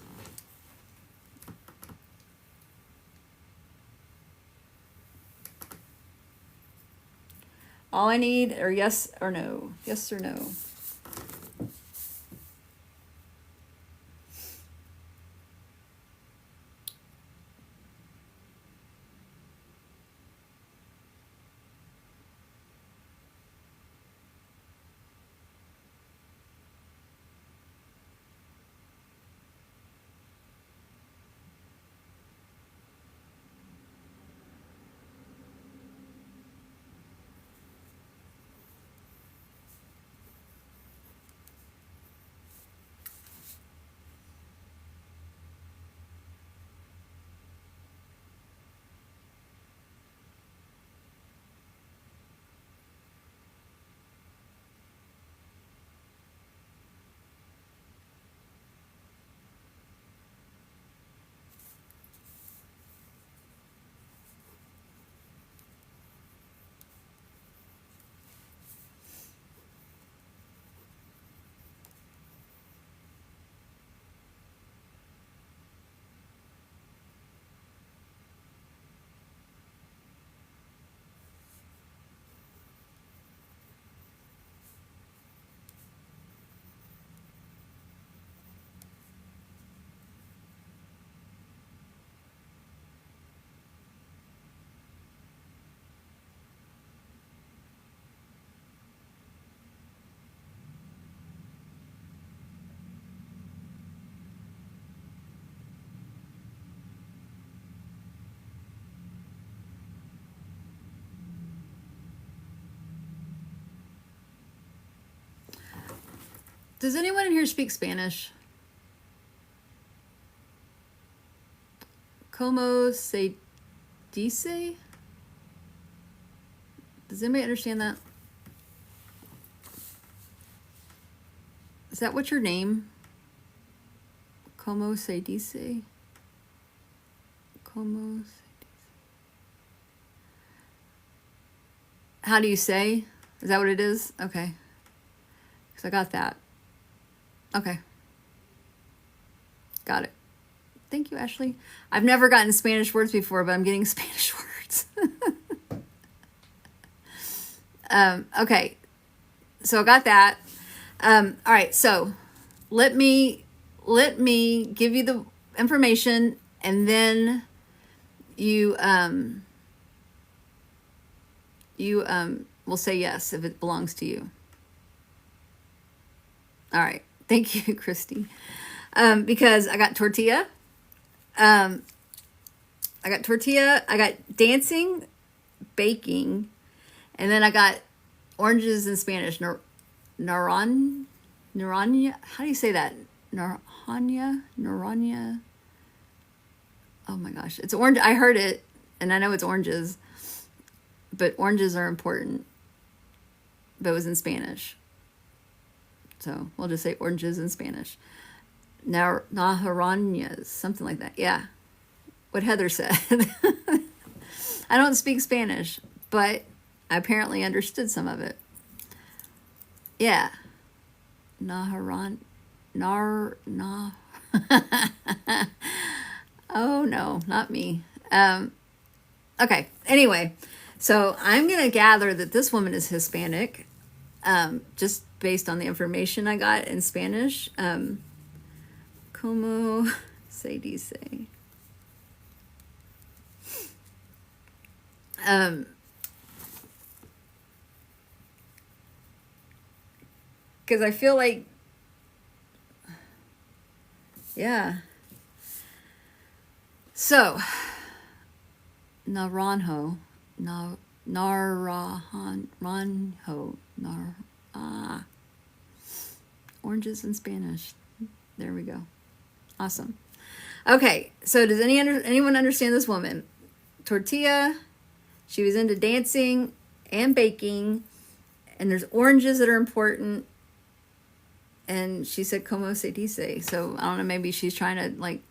All I need are yes or no. Yes or no. Does anyone in here speak Spanish? Como se dice? Does anybody understand that? Is that what your name? Como se dice? Como se dice? How do you say? Is that what it is? Okay. Because I got that. Okay. Got it. Thank you, Ashley. I've never gotten Spanish words before, but I'm getting Spanish words. Okay. So I got that. All right. So let me give you the information, and then you will say yes if it belongs to you. All right. Thank you, Christy. Because I got tortilla. I got dancing, baking, and then I got oranges in Spanish. Naranja. How do you say that? Naranja. Oh my gosh, it's orange. I heard it, and I know it's oranges, but oranges are important. But it was in Spanish, so we'll just say oranges in Spanish. Naranjas, something like that. Yeah, what Heather said. I don't speak Spanish, but I apparently understood some of it. Yeah. Oh no, not me. Okay, anyway, so I'm going to gather that this woman is Hispanic, just based on the information I got in Spanish. Como se dice? Because I feel like, yeah. So, Naranjo, oranges in Spanish. There we go. Awesome. Okay, so does anyone understand this woman? Tortilla. She was into dancing and baking, and there's oranges that are important. And she said, "Como se dice?" So I don't know. Maybe she's trying to like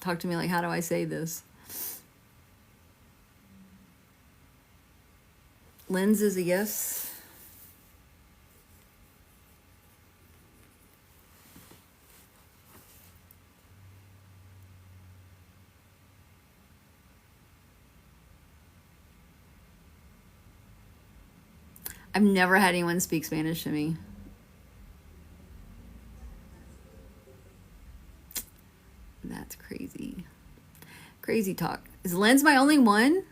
talk to me like, how do I say this? Lens is a yes. I've never had anyone speak Spanish to me. That's crazy. Crazy talk. Is Lens my only one?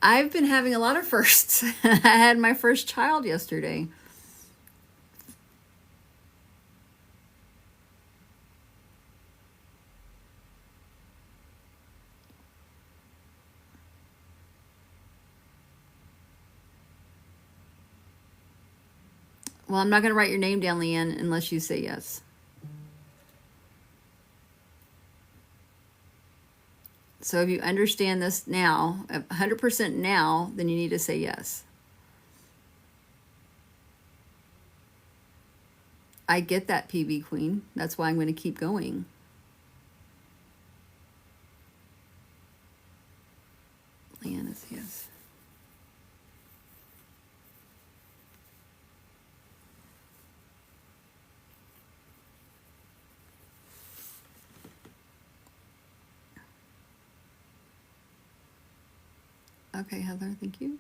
I've been having a lot of firsts. I had my first child yesterday. Well, I'm not going to write your name down, Leanne, unless you say yes. So if you understand this now, 100% now, then you need to say yes. I get that, PB Queen. That's why I'm going to keep going. Leanne is yes. Okay, Heather, thank you.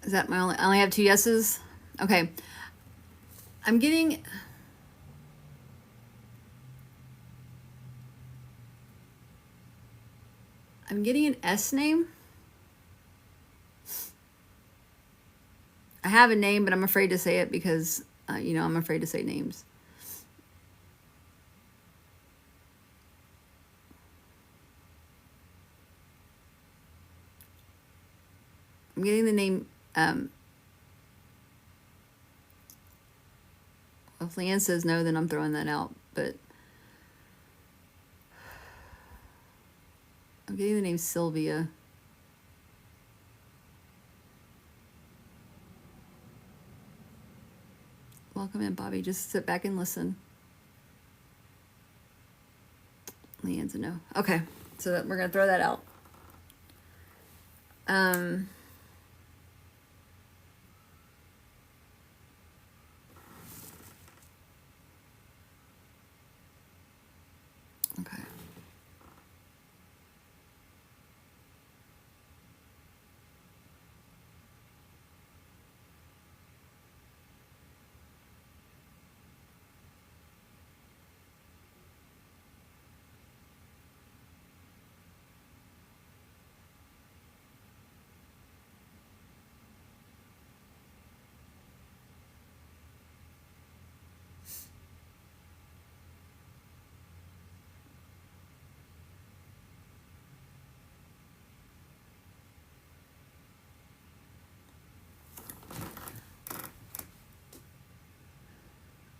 Is that I only have 2 yeses? Okay. I'm getting an S name. I have a name, but I'm afraid to say it because, I'm afraid to say names. getting the name, if Leanne says no, then I'm throwing that out, but I'm getting the name Sylvia. Welcome in, Bobby. Just sit back and listen. Leanne's a no. Okay, so we're going to throw that out. Okay.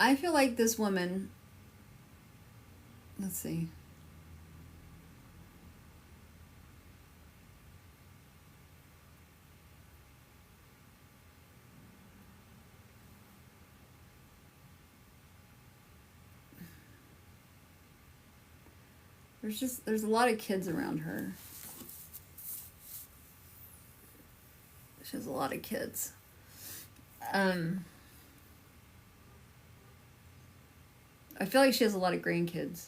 I feel like this woman, let's see. There's a lot of kids around her. She has a lot of kids. I feel like she has a lot of grandkids.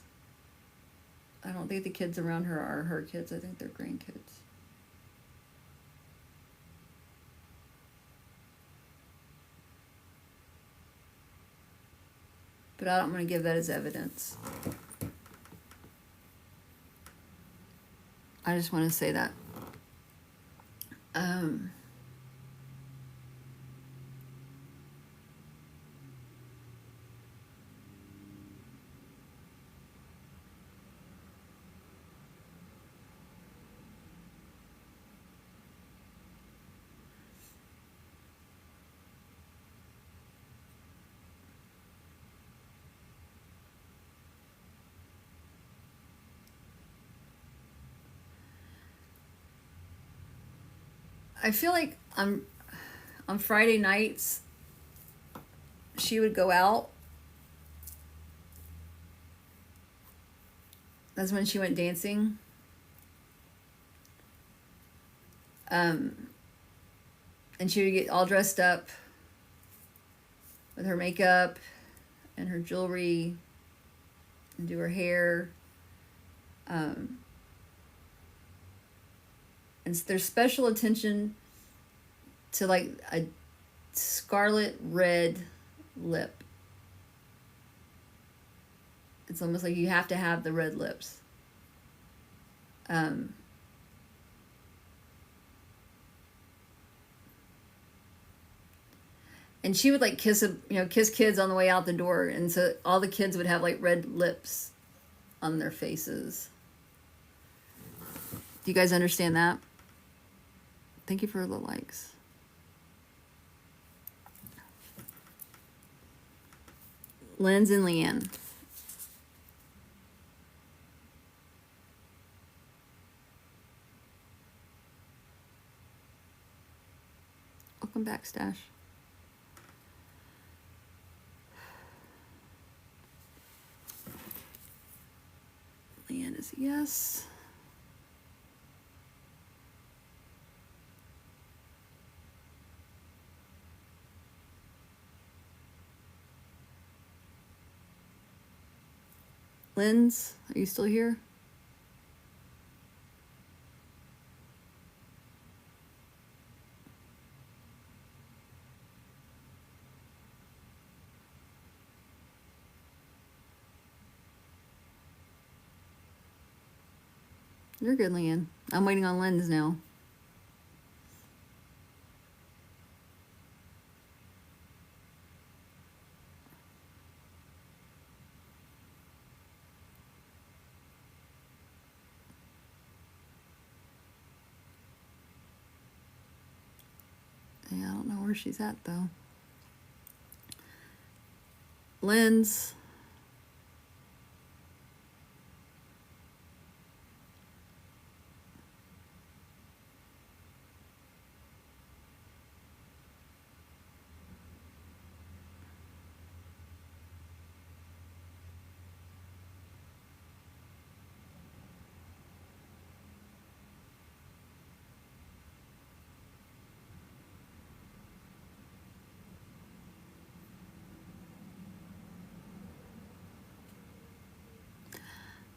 I don't think the kids around her are her kids. I think they're grandkids. But I don't want to give that as evidence. I just want to say that. I feel like on Friday nights, she would go out. That's when she went dancing. And she would get all dressed up with her makeup and her jewelry and do her hair. And there's special attention to like a scarlet red lip. It's almost like you have to have the red lips. And she would like kiss kids on the way out the door, and so all the kids would have like red lips on their faces. Do you guys understand that? Thank you for the likes. Linz and Leanne. Welcome back, Stash. Leanne is a yes. Linz, are you still here? You're good, Leanne. I'm waiting on Linz now. where she's at, though. Lens.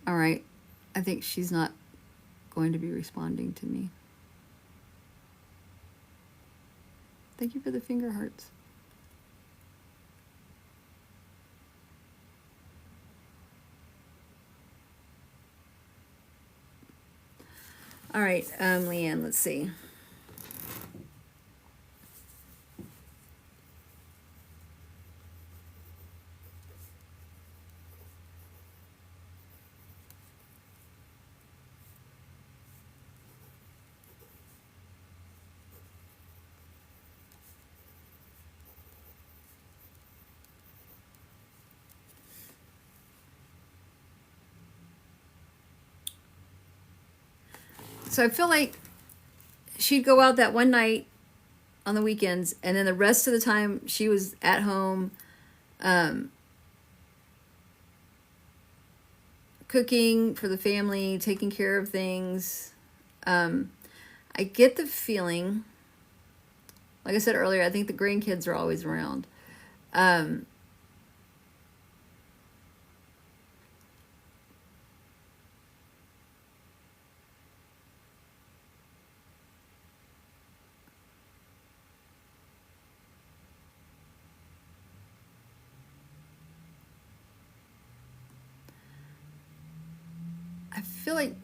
All right. I think she's not going to be responding to me. Thank you for the finger hearts. All right, Leanne, let's see. So I feel like she'd go out that one night on the weekends, and then the rest of the time she was at home cooking for the family, taking care of things. I get the feeling, like I said earlier, I think the grandkids are always around. I feel like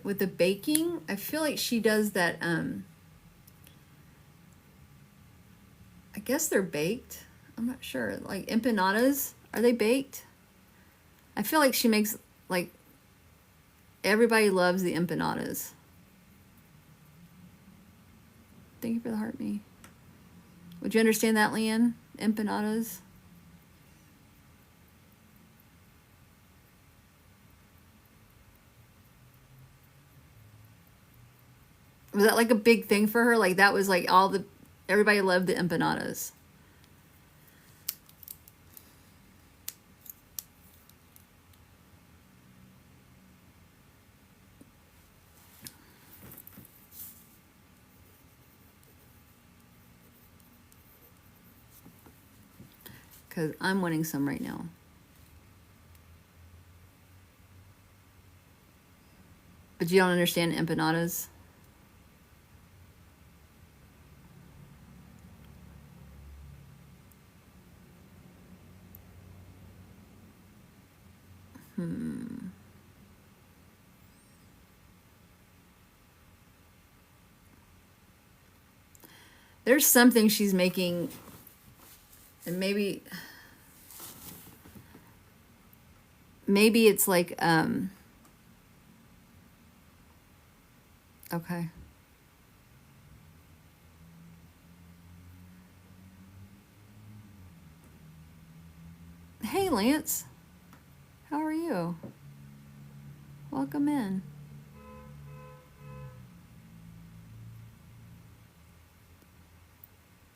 with the baking, I feel like she does that. I guess they're baked. I'm not sure. Like empanadas, are they baked? I feel like she makes, like, everybody loves the empanadas. Thank you for the heart me. Would you understand that, Leanne? Empanadas? Was that like a big thing for her? Like that was like everybody loved the empanadas. Because I'm wanting some right now. But you don't understand empanadas? There's something she's making, and maybe it's like, okay. Hey, Lance. How are you? Welcome in.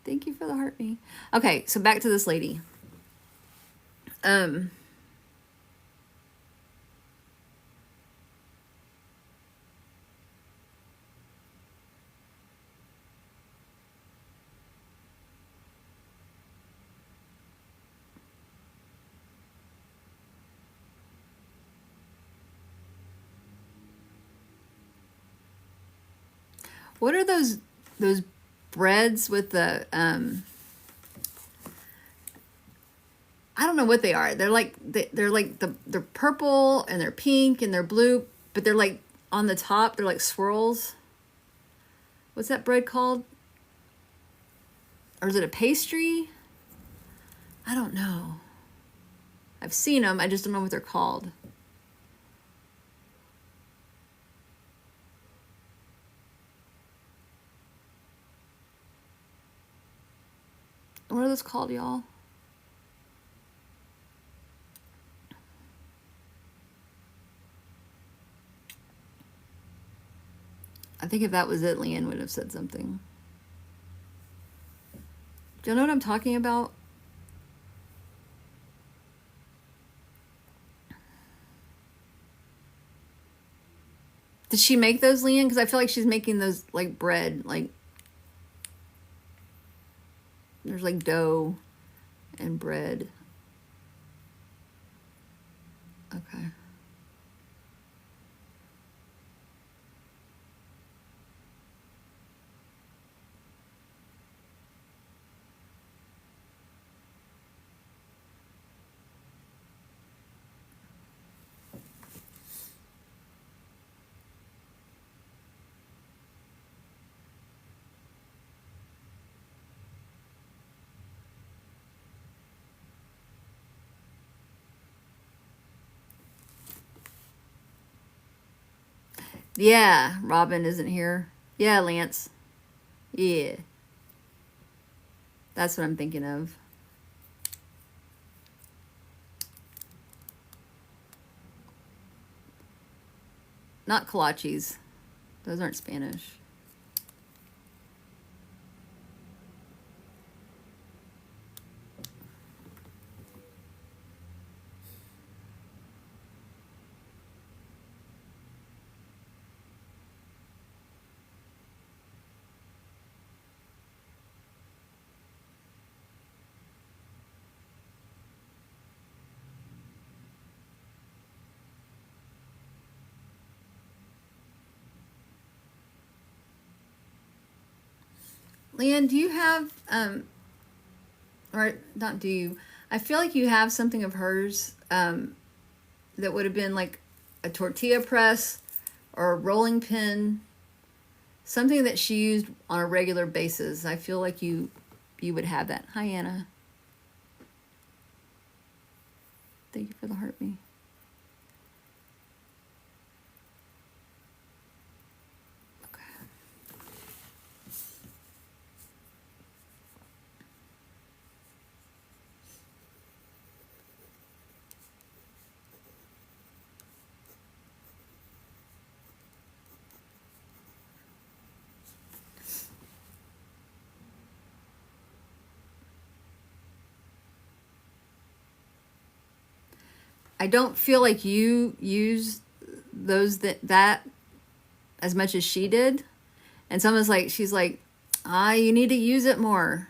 Thank you for the heart me. Okay, so back to this lady. What are those breads with the I don't know what they are. They're like they're purple and they're pink and they're blue, but they're like on the top, they're like swirls. What's that bread called? Or is it a pastry? I don't know. I've seen them, I just don't know what they're called. What are those called, y'all? I think if that was it, Leanne would have said something. Do you know what I'm talking about? Did she make those, Leanne? Because I feel like she's making those like bread. Like there's like dough and bread. Okay. Yeah, Robin isn't here. Yeah, Lance. Yeah. That's what I'm thinking of. Not kolaches. Those aren't Spanish. Leanne, do you have, or not do you, I feel like you have something of hers that would have been like a tortilla press or a rolling pin, something that she used on a regular basis. I feel like you would have that. Hi, Anna. Thank you for the heart me. I don't feel like you use those that as much as she did. And someone's like, she's like, you need to use it more.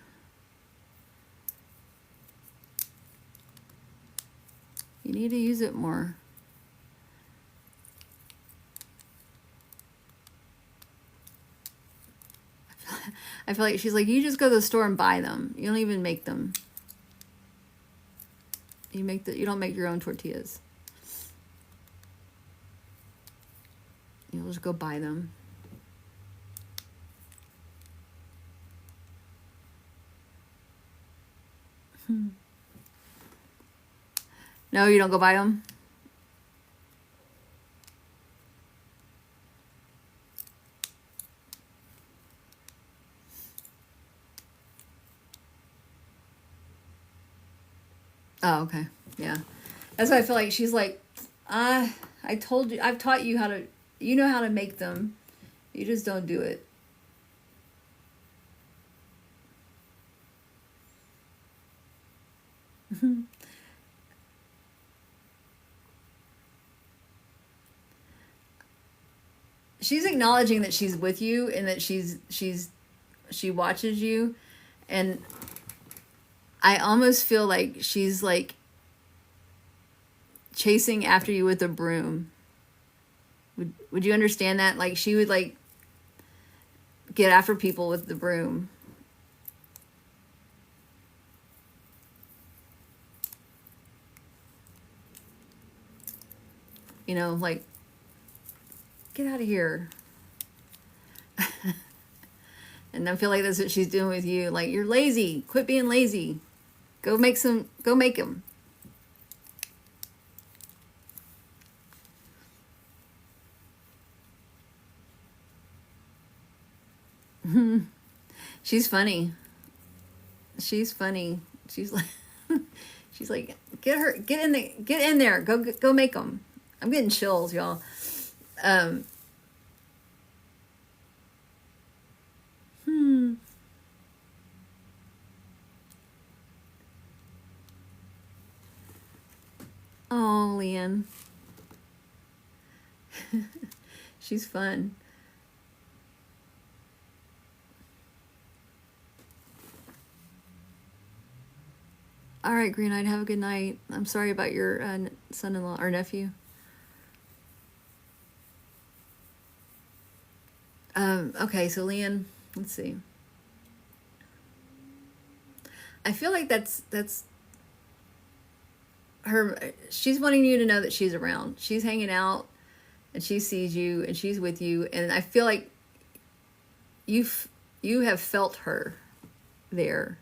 You need to use it more. I feel like she's like, you just go to the store and buy them. You don't even make them. You don't make your own tortillas. You'll just go buy them. No, you don't go buy them? Oh, okay. Yeah. That's why I feel like she's like, I told you, I've taught you how to, you know how to make them. You just don't do it. She's acknowledging that she's with you and that she watches you, and I almost feel like she's like chasing after you with a broom. Would you understand that? Like she would like get after people with the broom. You know, like, get out of here. And I feel like that's what she's doing with you. Like, you're lazy. Quit being lazy. Go make them. She's funny. She's funny. She's like, she's like, get in there, go make them. I'm getting chills, y'all. Oh, Leanne. She's fun. All right, Green Eyed, have a good night. I'm sorry about your son-in-law or nephew. Okay, so Leanne, let's see. I feel like that's her. She's wanting you to know that she's around. She's hanging out, and she sees you, and she's with you. And I feel like you have felt her there.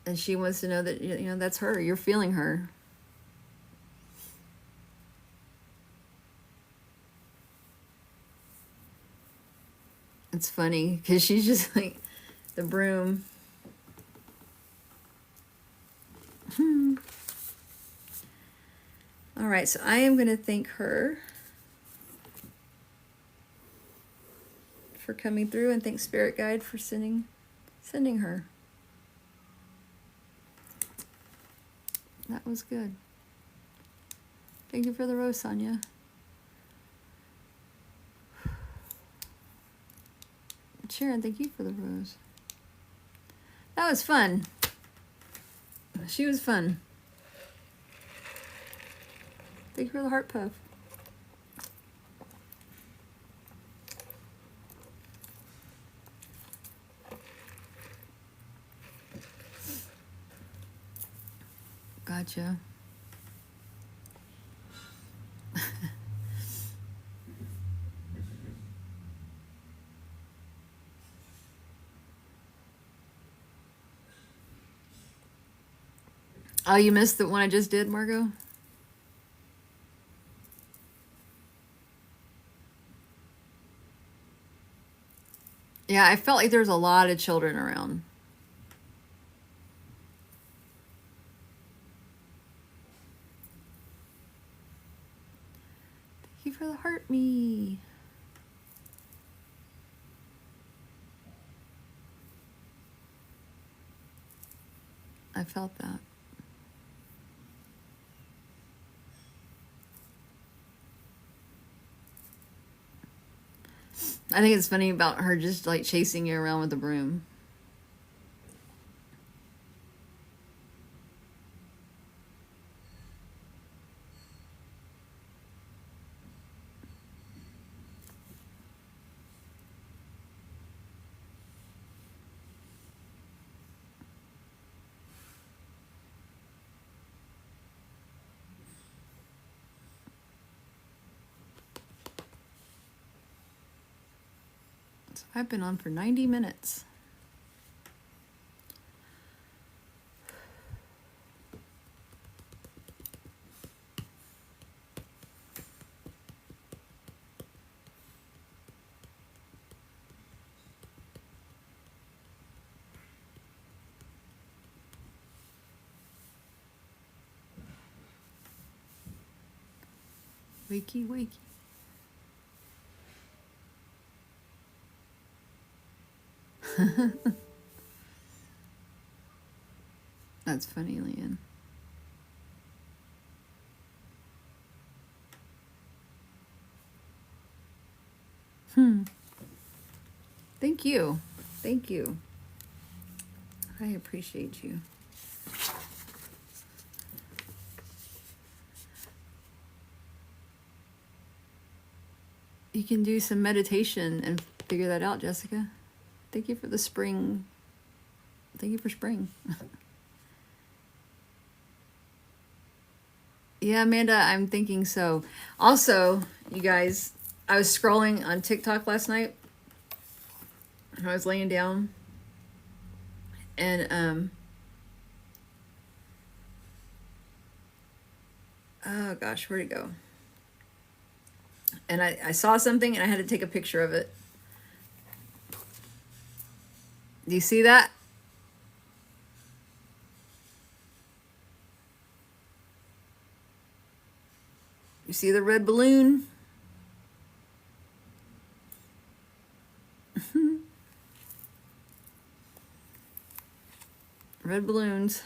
And she wants to know that that's her. You're feeling her. It's funny because she's just like the broom. All right, so I am going to thank her for coming through, and thank Spirit Guide for sending her. That was good. Thank you for the rose, Sonia. Sharon, thank you for the rose. That was fun. She was fun. Thank you for the heart puff. Gotcha. Oh, you missed the one I just did, Margot? Yeah, I felt like there was a lot of children around. Thank you for the heart me. I felt that. I think it's funny about her just like chasing you around with the broom. So I've been on for 90 minutes. Wakey, wakey. That's funny, Leanne. Thank you. Thank you. I appreciate you. You can do some meditation and figure that out, Jessica. Thank you for the spring. Thank you for spring. Yeah, Amanda, I'm thinking so. Also, you guys, I was scrolling on TikTok last night. I was laying down. And, oh gosh, where'd it go? And I saw something and I had to take a picture of it. Do you see that? You see the red balloon? Red balloons.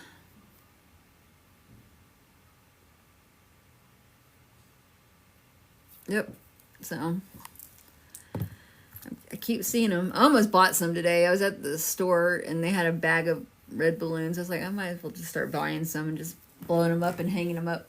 Yep. So I keep seeing them. I almost bought some today. I was at the store and they had a bag of red balloons. I was like, I might as well just start buying some and just blowing them up and hanging them up.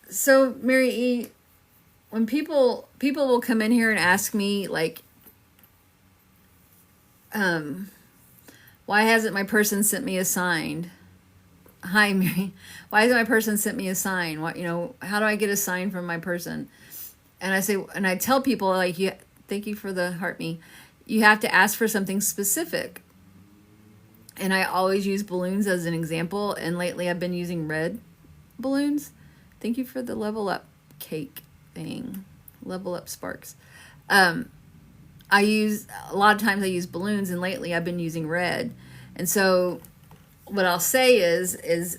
So, Mary E., when people will come in here and ask me, like, why hasn't my person sent me a sign? Hi, Mary. Why hasn't my person sent me a sign? What, how do I get a sign from my person? And I say, and I tell people, like, thank you for the heart me. You have to ask for something specific. And I always use balloons as an example. And lately I've been using red balloons. Thank you for the level up cake thing. Level up sparks. A lot of times I use balloons, and lately I've been using red. And so what I'll say is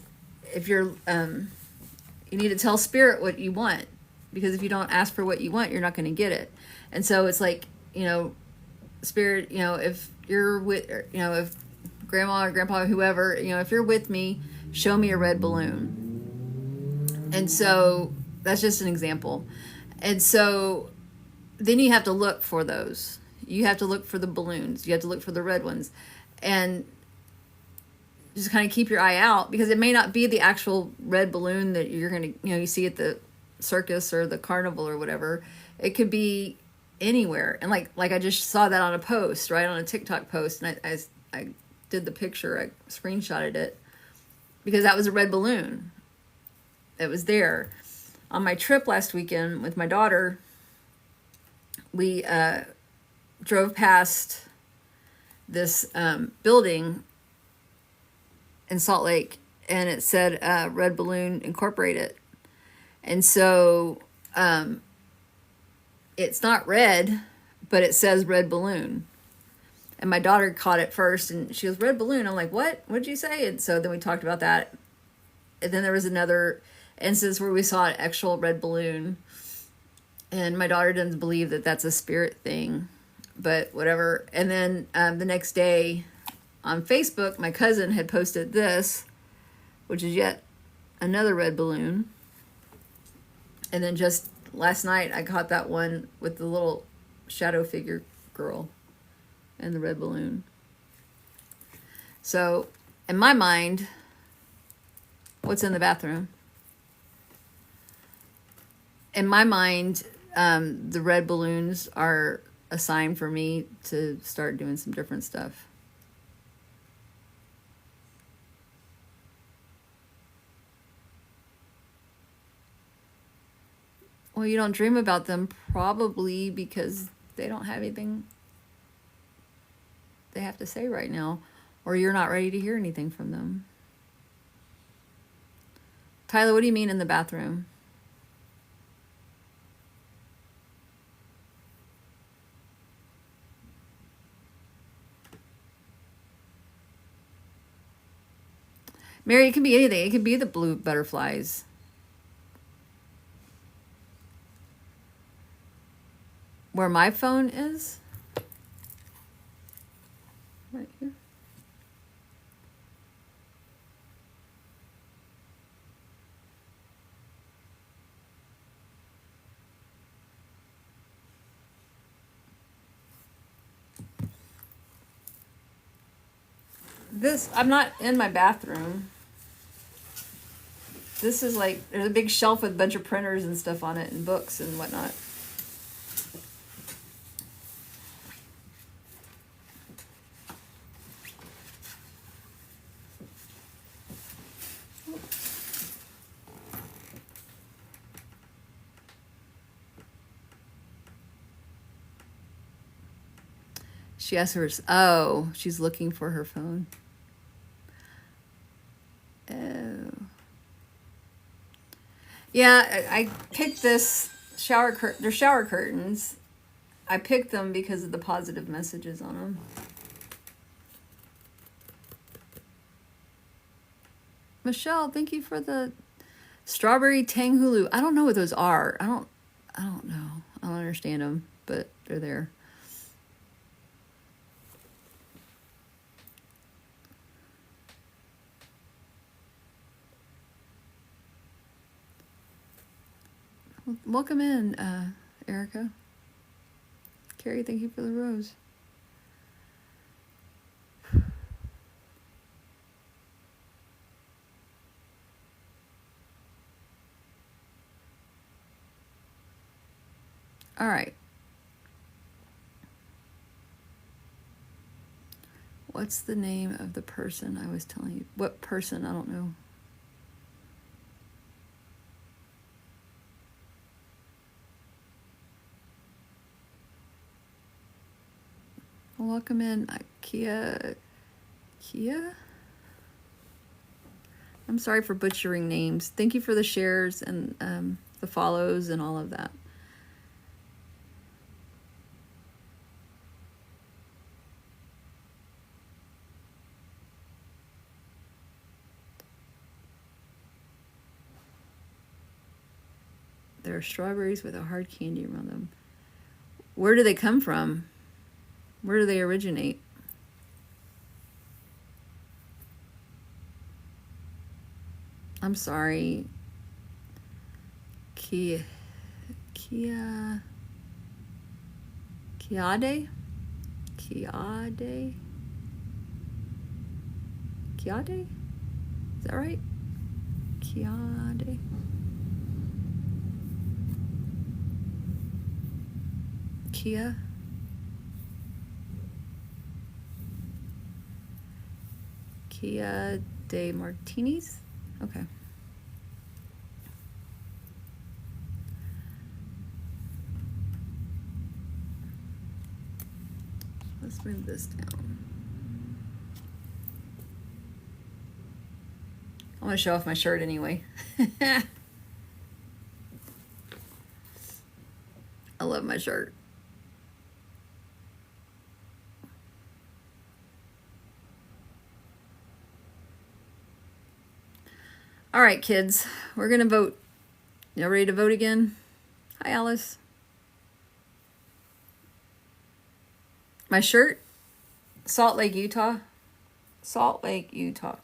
if you're, you need to tell spirit what you want, because if you don't ask for what you want, you're not going to get it. And so it's like, spirit, if you're with, if grandma or grandpa, whoever, if you're with me, show me a red balloon. And so that's just an example. And so then you have to look for those. You have to look for the balloons. You have to look for the red ones. And just kind of keep your eye out, because it may not be the actual red balloon that you're going to, you see at the circus or the carnival or whatever. It could be anywhere. And like I just saw that on a post, right, on a TikTok post. And I did the picture. I screenshotted it because that was a red balloon. It was there. On my trip last weekend with my daughter, we drove past this building in Salt Lake, and it said Red Balloon Incorporated. And so it's not red, but it says Red Balloon. And my daughter caught it first, and she goes, Red Balloon. I'm like, what? What did you say? And so then we talked about that. And then there was another instance where we saw an actual red balloon. And my daughter doesn't believe that that's a spirit thing, but whatever. And then the next day on Facebook, my cousin had posted this, which is yet another red balloon. And then just last night, I caught that one with the little shadow figure girl and the red balloon. So in my mind, what's in the bathroom? In my mind, the red balloons are a sign for me to start doing some different stuff. Well, you don't dream about them probably because they don't have anything they have to say right now, or you're not ready to hear anything from them. Tyler, what do you mean in the bathroom? Mary, it can be anything. It could be the blue butterflies. Where my phone is? Right here. I'm not in my bathroom. This is like, there's a big shelf with a bunch of printers and stuff on it and books and whatnot. She asked her, oh, she's looking for her phone. Oh. Yeah, I picked this shower curtain. They're shower curtains. I picked them because of the positive messages on them. Michelle, thank you for the strawberry tang hulu. I don't know what those are. I don't know. I don't understand them, but they're there. Welcome in, Erica. Carrie, thank you for the rose. All right. What's the name of the person I was telling you? What person? I don't know. Welcome in, Kia. I'm sorry for butchering names. Thank you for the shares and the follows and all of that. There are strawberries with a hard candy around them. Where do they come from? Where do they originate? I'm sorry. Kiade? Is that right? Kiade. Kia de Martinis. Okay. Let's move this down. I want to show off my shirt anyway. I love my shirt. All right, kids, we're going to vote. Y'all ready to vote again? Hi, Alice. My shirt, Salt Lake, Utah. Salt Lake, Utah.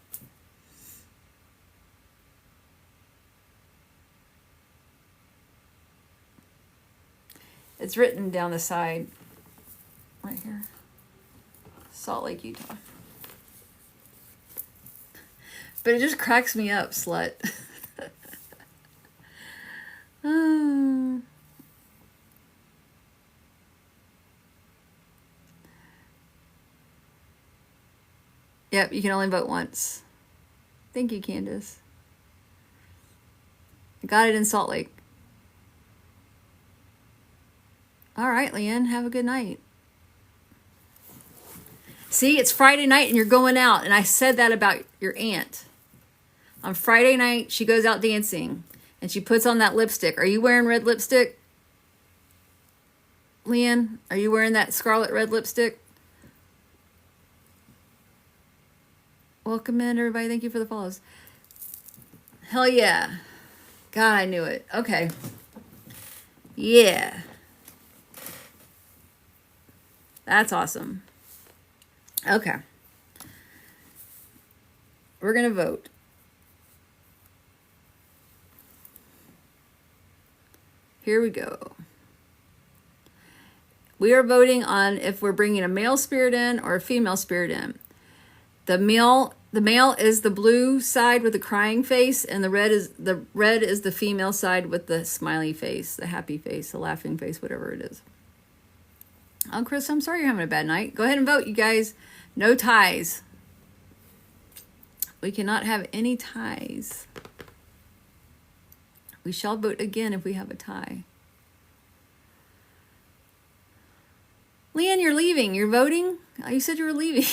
It's written down the side right here. Salt Lake, Utah. But it just cracks me up, slut. Oh. Yep, you can only vote once. Thank you, Candace. I got it in Salt Lake. All right, Leanne, have a good night. See, it's Friday night and you're going out. And I said that about your aunt. On Friday night, she goes out dancing and she puts on that lipstick. Are you wearing red lipstick? Leanne, are you wearing that scarlet red lipstick? Welcome in, everybody. Thank you for the follows. Hell yeah. God, I knew it. Okay. Yeah. That's awesome. Okay. We're going to vote. Here we go. We are voting on if we're bringing a male spirit in or a female spirit in. The male is the blue side with the crying face, and the red is the female side with the smiley face, the happy face, the laughing face, whatever it is. Oh, Chris, I'm sorry you're having a bad night. Go ahead and vote, you guys. No ties. We cannot have any ties. We shall vote again if we have a tie. Leanne, you're leaving. You're voting? Oh, you said you were leaving.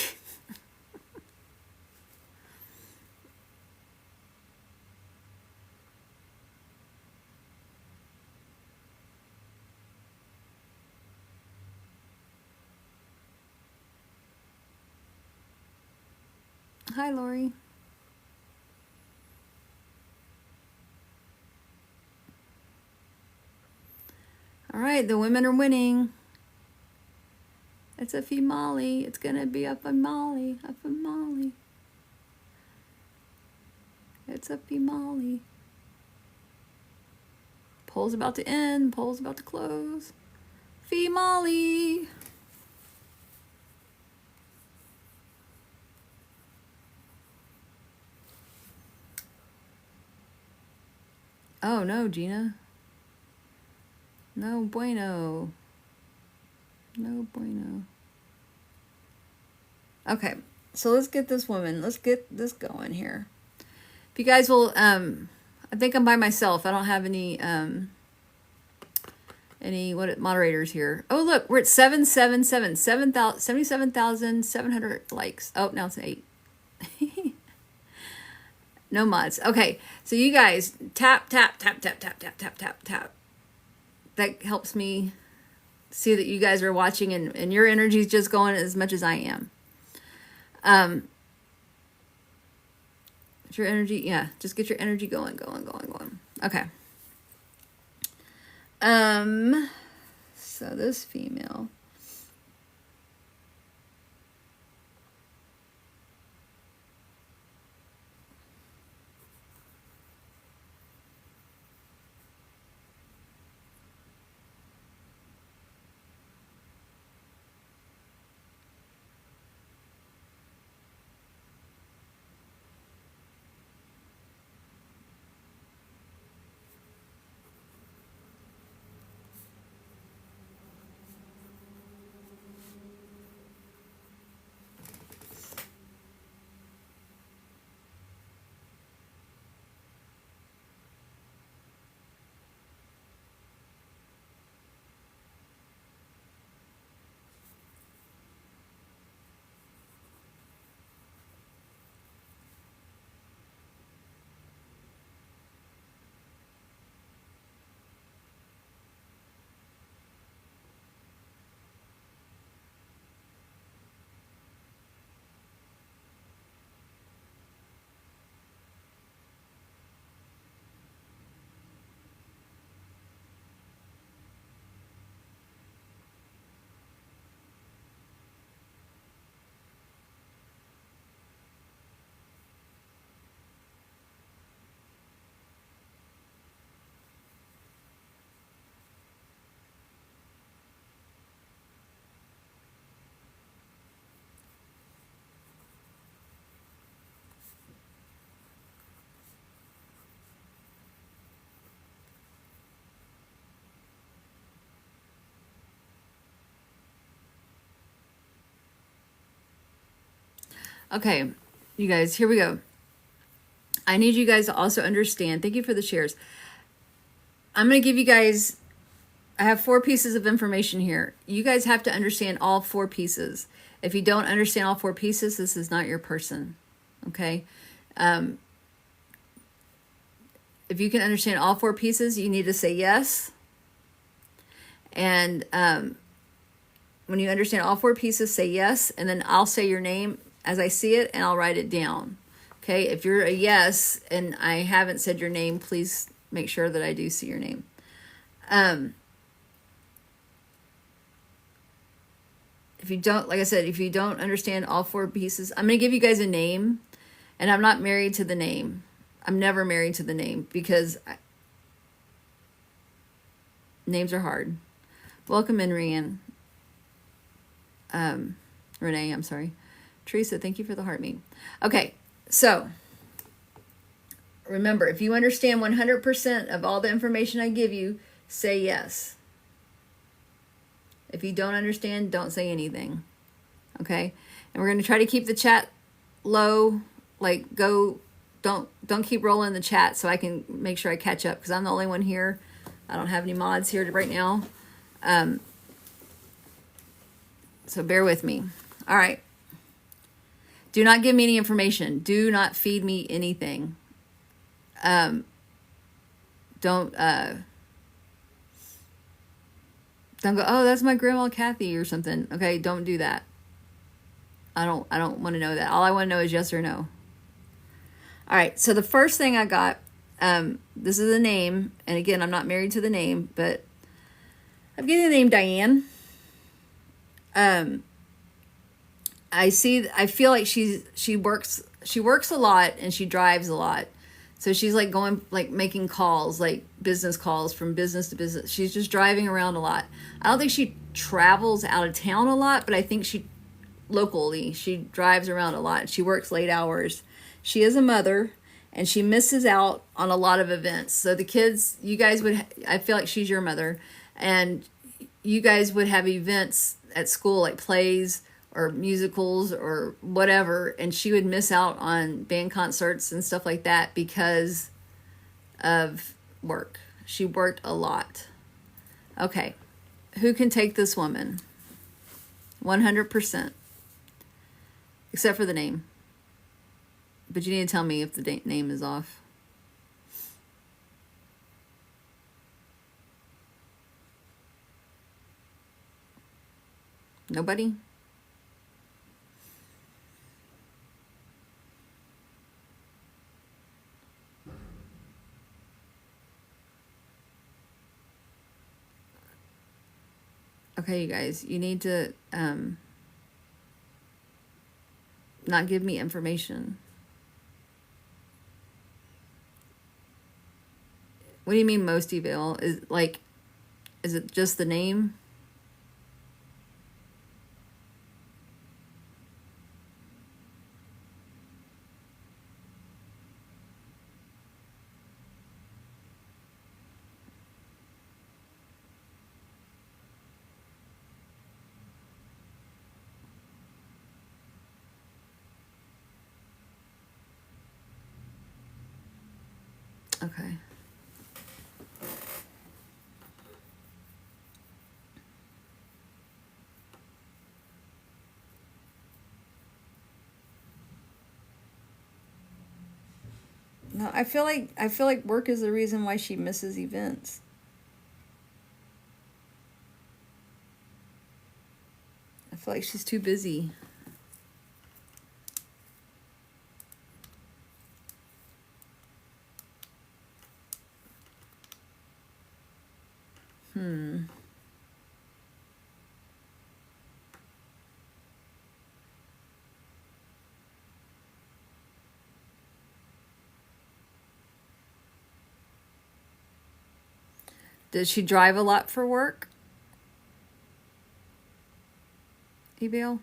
Hi, Lori. All right, the women are winning. It's a female. It's gonna be a female. A female. It's a female. Poll's about to end. Poll's about to close. Female. Oh no, Gina. No bueno. No bueno. Okay, so let's get this woman. Let's get this going here. If you guys will, I think I'm by myself. I don't have any moderators here. Oh look, we're at 77,700 likes. Oh, now it's 8. No mods. Okay, so you guys tap, tap, tap, tap, tap, tap, tap, tap, tap. That helps me see that you guys are watching and your energy is just going as much as I am. Your energy, yeah, just get your energy going. Okay. So this female. Okay, you guys, here we go. I need you guys to also understand. Thank you for the shares. I'm going to give you guys, I have 4 pieces of information here. You guys have to understand all 4 pieces. If you don't understand all 4 pieces, this is not your person. Okay? If you can understand all 4 pieces, you need to say yes. And when you understand all 4 pieces, say yes. And then I'll say your name as I see it, and I'll write it down. Okay? If you're a yes and I haven't said your name, please make sure that I do see your name. If you don't, like I said, if you don't understand all 4 pieces, I'm going to give you guys a name, and I'm not married to the name. I'm never married to the name because names are hard. Welcome in, Renee, I'm sorry. Teresa, thank you for the heart me. Okay, so remember, if you understand 100% of all the information I give you, say yes. If you don't understand, don't say anything. Okay? And we're going to try to keep the chat low. Like, don't keep rolling the chat so I can make sure I catch up, because I'm the only one here. I don't have any mods here right now. So bear with me. All right. Do not give me any information. Do not feed me anything. Don't go, oh, that's my grandma Kathy or something. Okay, don't do that. I don't want to know that. All I want to know is yes or no. All right, so the first thing I got, this is a name, and again, I'm not married to the name, but I'm getting the name Diane. I feel like she works a lot and she drives a lot. So she's like going, like making calls, like business calls from business to business. She's just driving around a lot. I don't think she travels out of town a lot, but I think she drives around a lot. She works late hours. She is a mother and she misses out on a lot of events. So the kids, you guys I feel like she's your mother, and you guys would have events at school like plays or musicals or whatever, and she would miss out on band concerts and stuff like that because of work. She worked a lot. Okay, who can take this woman? 100%. Except for the name. But you need to tell me if the name is off. Nobody? Okay, you guys, you need to not give me information. What do you mean most evil? Is it just the name? Okay. No, I feel like work is the reason why she misses events. I feel like she's too busy. Does she drive a lot for work? Ebale?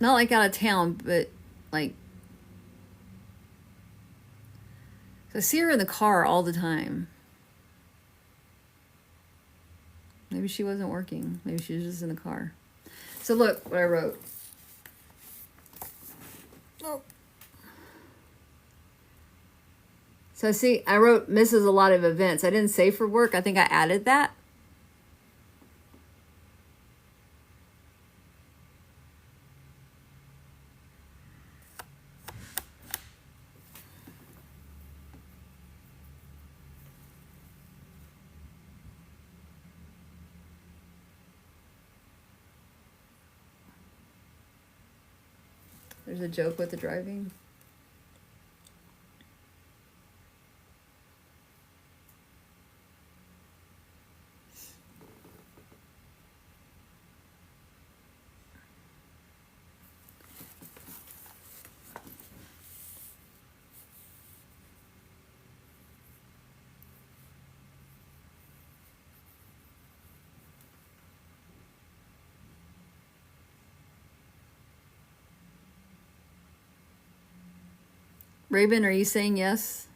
Not like out of town, but like, I see her in the car all the time. Maybe she wasn't working. Maybe she was just in the car. So look what I wrote. Oh. So see, I wrote misses a lot of events. I didn't say for work. I think I added that. There's a joke with the driving. Raven, are you saying yes?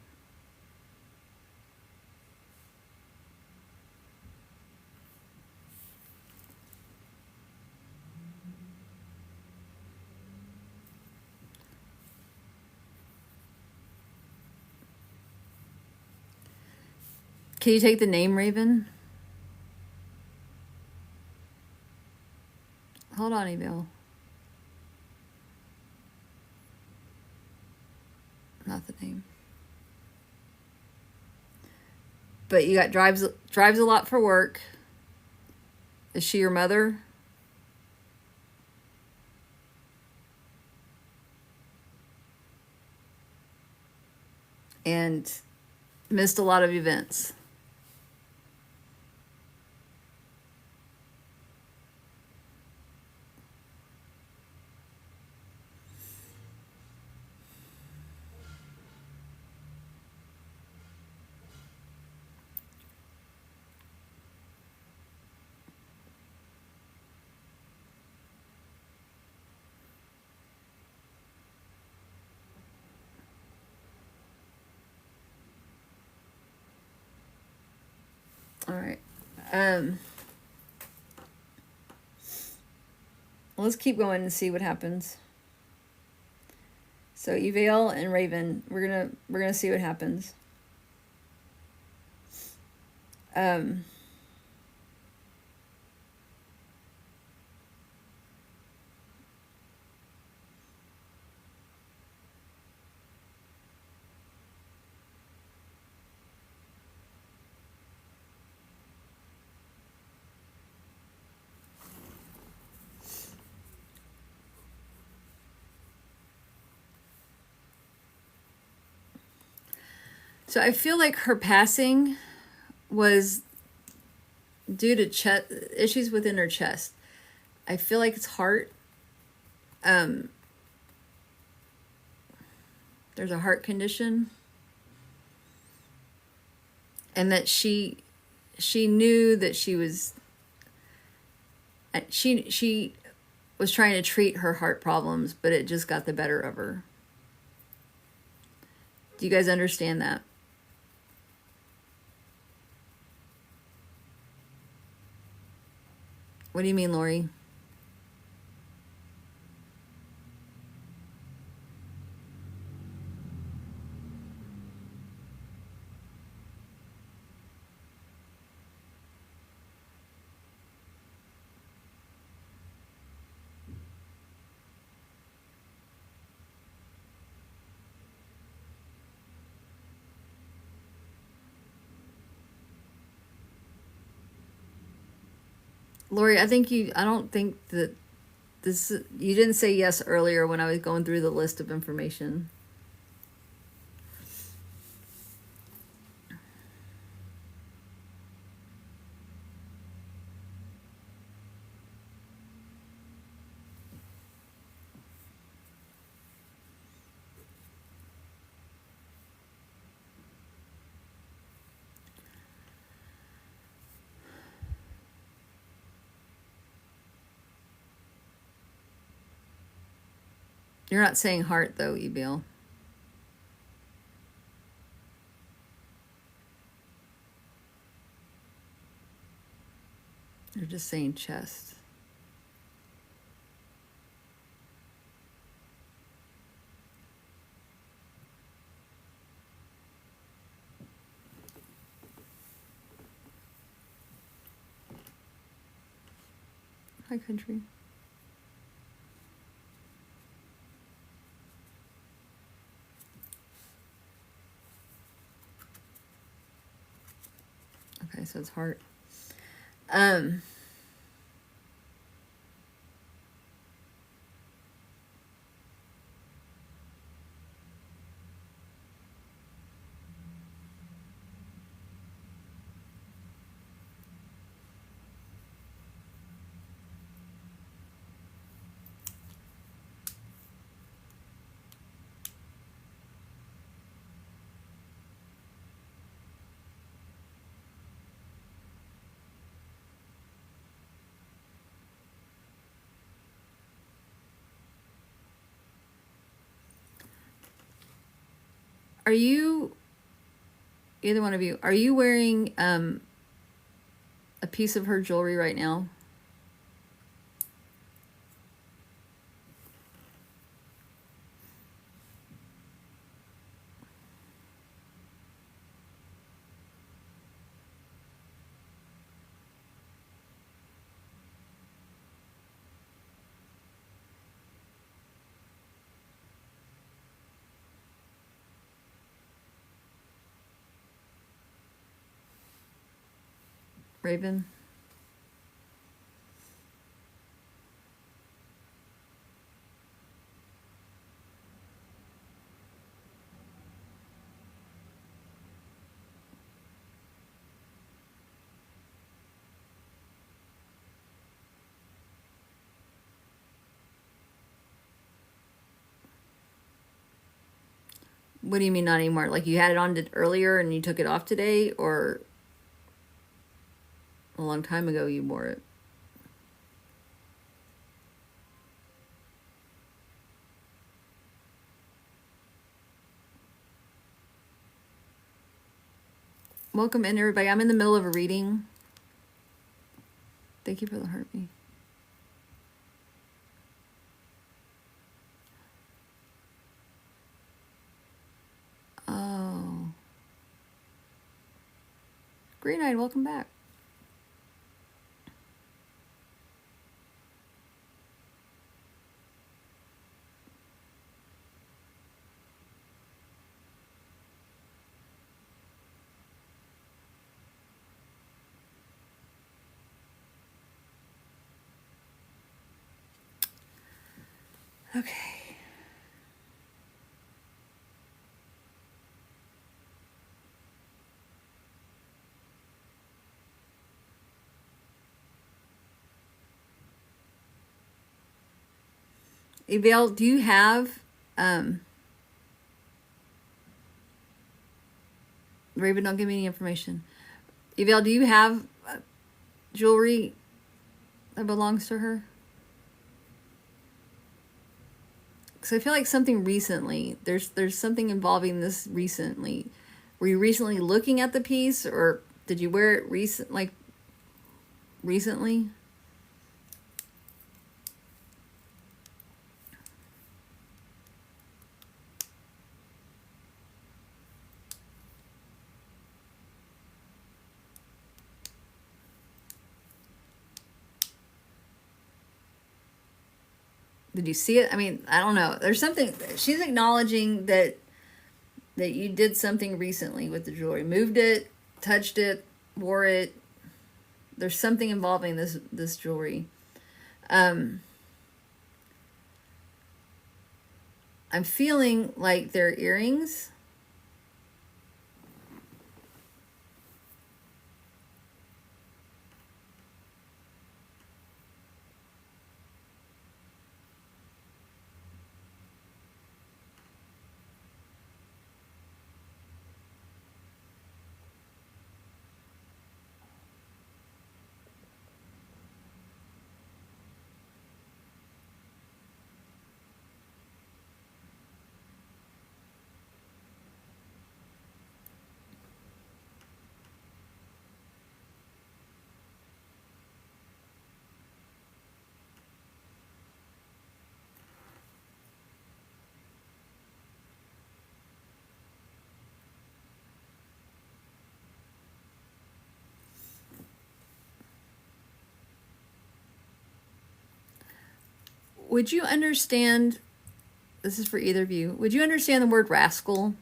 Can you take the name Raven? Hold on, Evil. Not the name. But you got drives a lot for work. Is she your mother? And missed a lot of events. All right. Let's keep going and see what happens. So Evale and Raven, we're gonna see what happens. So I feel like her passing was due to issues within her chest. I feel like it's heart. There's a heart condition. And that she knew that she was trying to treat her heart problems, but it just got the better of her. Do you guys understand that? What do you mean, Lori? Lori, I don't think that you didn't say yes earlier when I was going through the list of information. You're not saying heart, though, Ebil. You're just saying chest. Hi, country. Okay, so it's heart. Are you, either one of you, are you wearing a piece of her jewelry right now? Raven? What do you mean not anymore? Like you had it on earlier and you took it off today, or a long time ago you wore it? Welcome in, everybody. I'm in the middle of a reading. Thank you for the heartbeat. Oh. Green Eyed, welcome back. Okay. Evale, do you have Raven, don't give me any information. Evale, do you have jewelry that belongs to her? Because I feel like something recently, there's something involving this recently. Were you recently looking at the piece, or did you wear it recently? Did you see it? I mean, I don't know. There's something, she's acknowledging that you did something recently with the jewelry. Moved it, touched it, wore it. There's something involving this jewelry. I'm feeling like they're earrings. Would you understand, this is for either of you, would you understand the word rascal?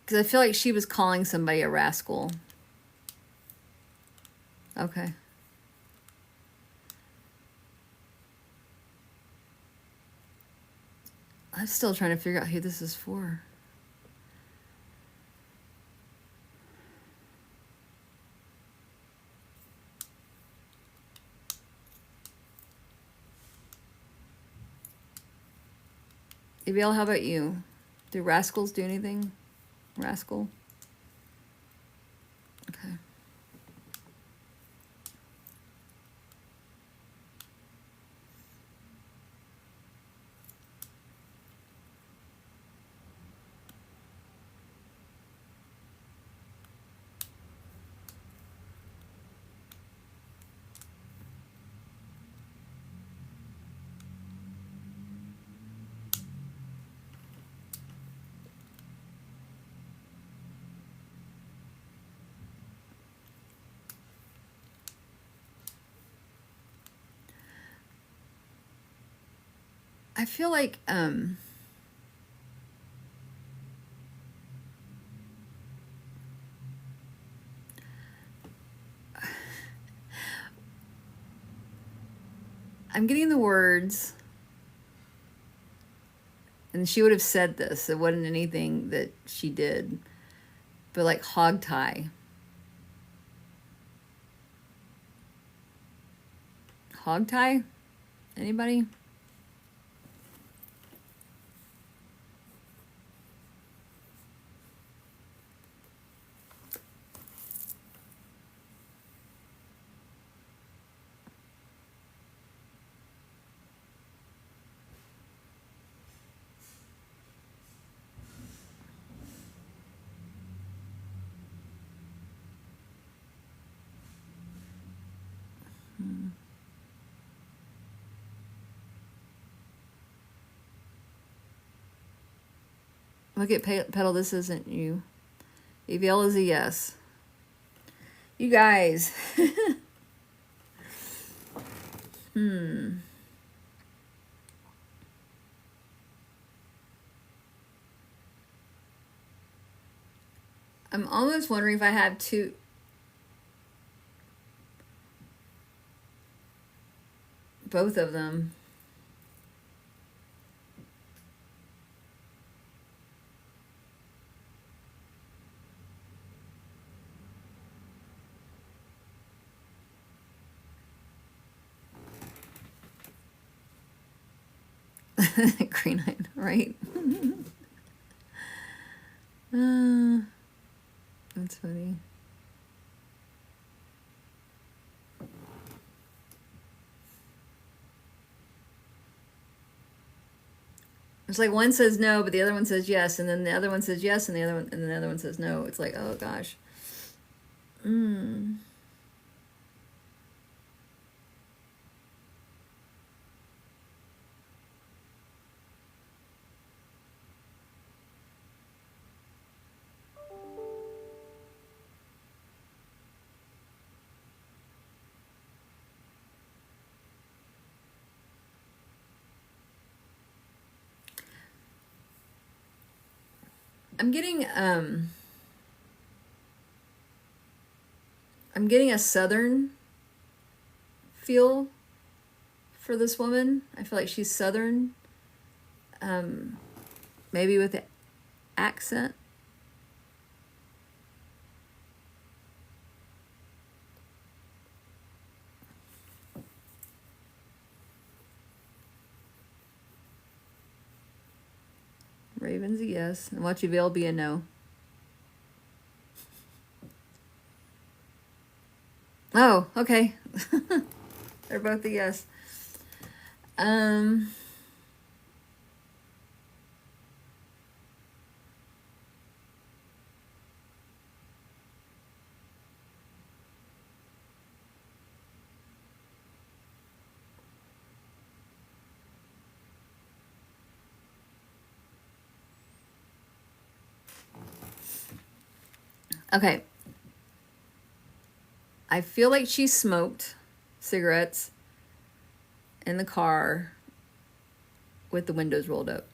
Because I feel like she was calling somebody a rascal. Okay. I'm still trying to figure out who this is for. Evale, how about you? Do rascals do anything? Rascal? Okay. I feel like I'm getting the words, and she would have said this. It wasn't anything that she did, but like hog tie. Hog tie? Anybody? Look at Petal, this isn't you. Eviel is a yes. You guys. I'm almost wondering if I have two. Both of them. Green eye, right? That's funny. It's like one says no, but the other one says yes, and then the other one says yes, and the other one says no. It's like, oh gosh. I'm getting a southern feel for this woman. I feel like she's southern. Maybe with the accent. Raven's a yes. And watch Eviel be a no. Oh, okay. They're both a yes. Okay. I feel like she smoked cigarettes in the car with the windows rolled up.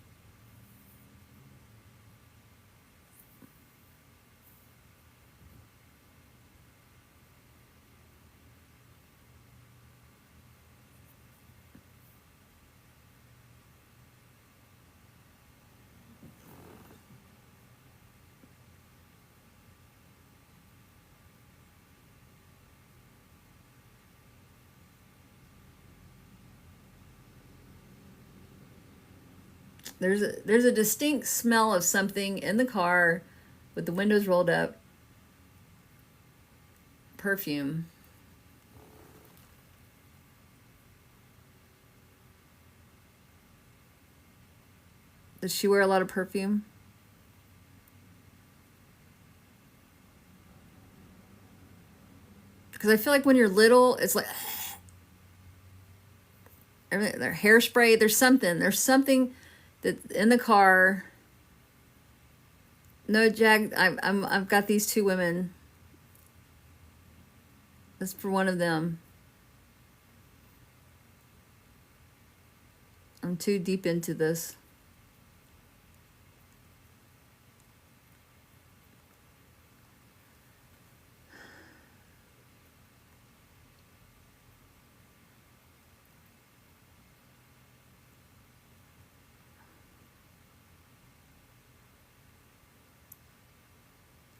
There's a distinct smell of something in the car with the windows rolled up. Perfume. Does she wear a lot of perfume? Because I feel like when you're little, it's like their hairspray. There's something that in the car. No, Jag. I've got these two women. That's for one of them. I'm too deep into this.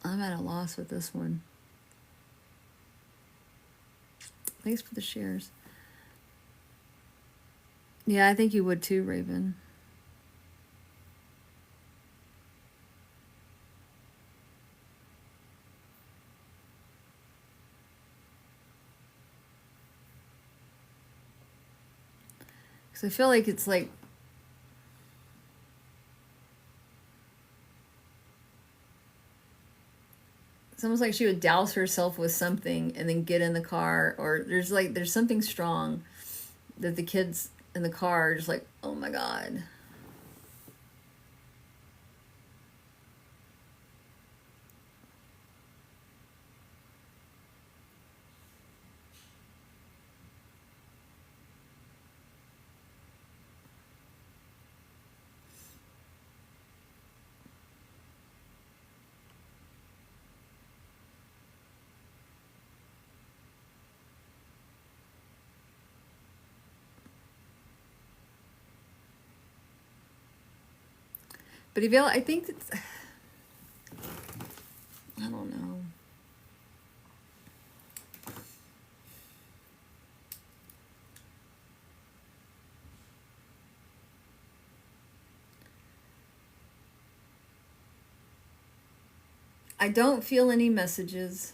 I'm at a loss with this one. Thanks for the shares. Yeah, I think you would too, Raven. Because I feel like it's like, it's almost like she would douse herself with something and then get in the car, or there's something strong that the kids in the car are just like, oh my God. But Yvelle, I think that's, I don't know. I don't feel any messages.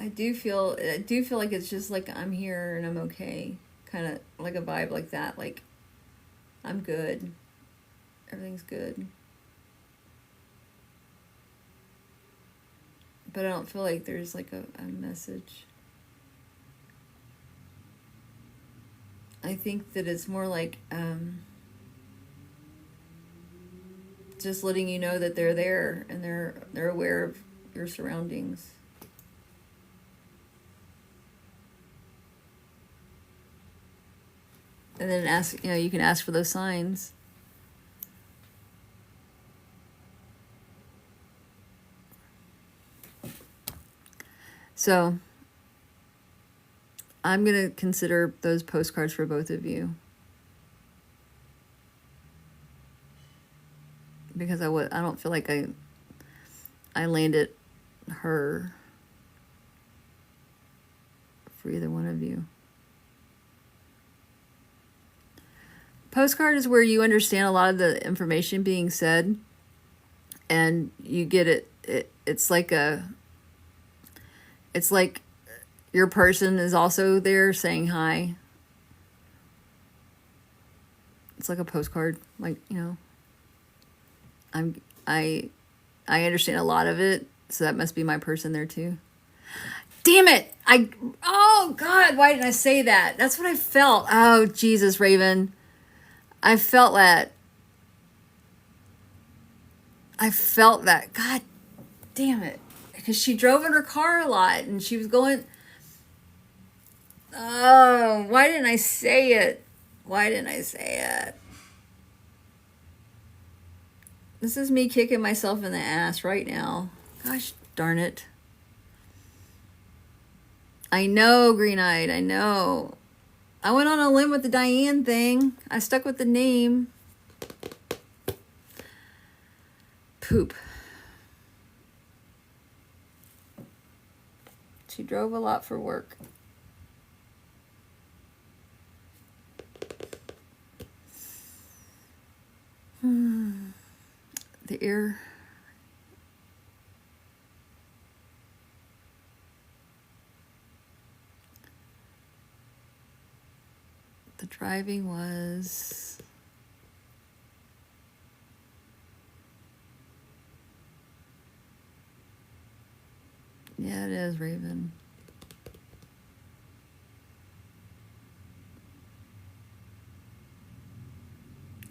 I do feel like it's just like I'm here and I'm okay. Kind of like a vibe like that. Like, I'm good. Everything's good. But I don't feel like there's like a message. I think that it's more like just letting you know that they're there and they're aware of your surroundings. And then ask, you can ask for those signs. So I'm going to consider those postcards for both of you. Because I don't feel like I landed her for either one of you. Postcard is where you understand a lot of the information being said and you get it. It's like your person is also there saying hi. It's like a postcard, like, I understand a lot of it, so that must be my person there too. Damn it! Oh God, why didn't I say that? That's what I felt. Oh Jesus, Raven. I felt that. God damn it. Because she drove in her car a lot and she was going... Oh, why didn't I say it? This is me kicking myself in the ass right now. Gosh darn it. I know, Green-Eyed, I know. I went on a limb with the Diane thing. I stuck with the name. Poop. She drove a lot for work. The ear. The driving was... Yeah, it is, Raven.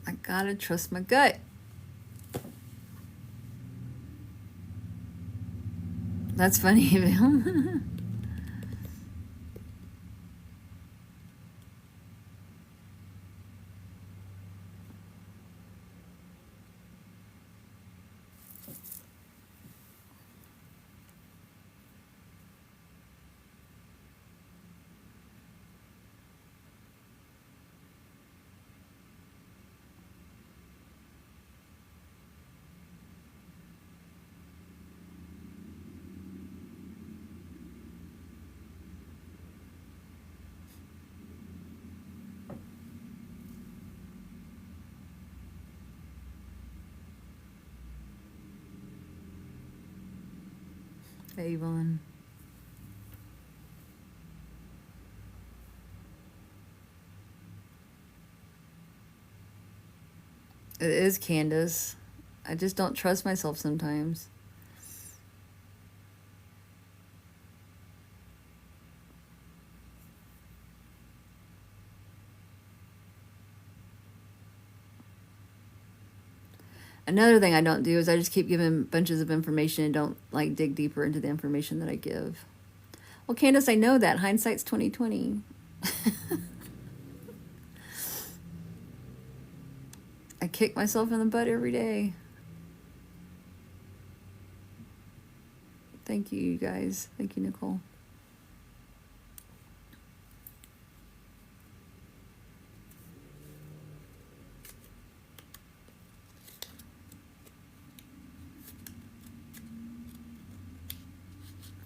I gotta trust my gut. That's funny, Bill. Avon. It is Candace. I just don't trust myself sometimes. Another thing I don't do is I just keep giving bunches of information and don't like dig deeper into the information that I give. Well, Candace, I know that. Hindsight's 2020. I kick myself in the butt every day. Thank you, you guys. Thank you, Nicole.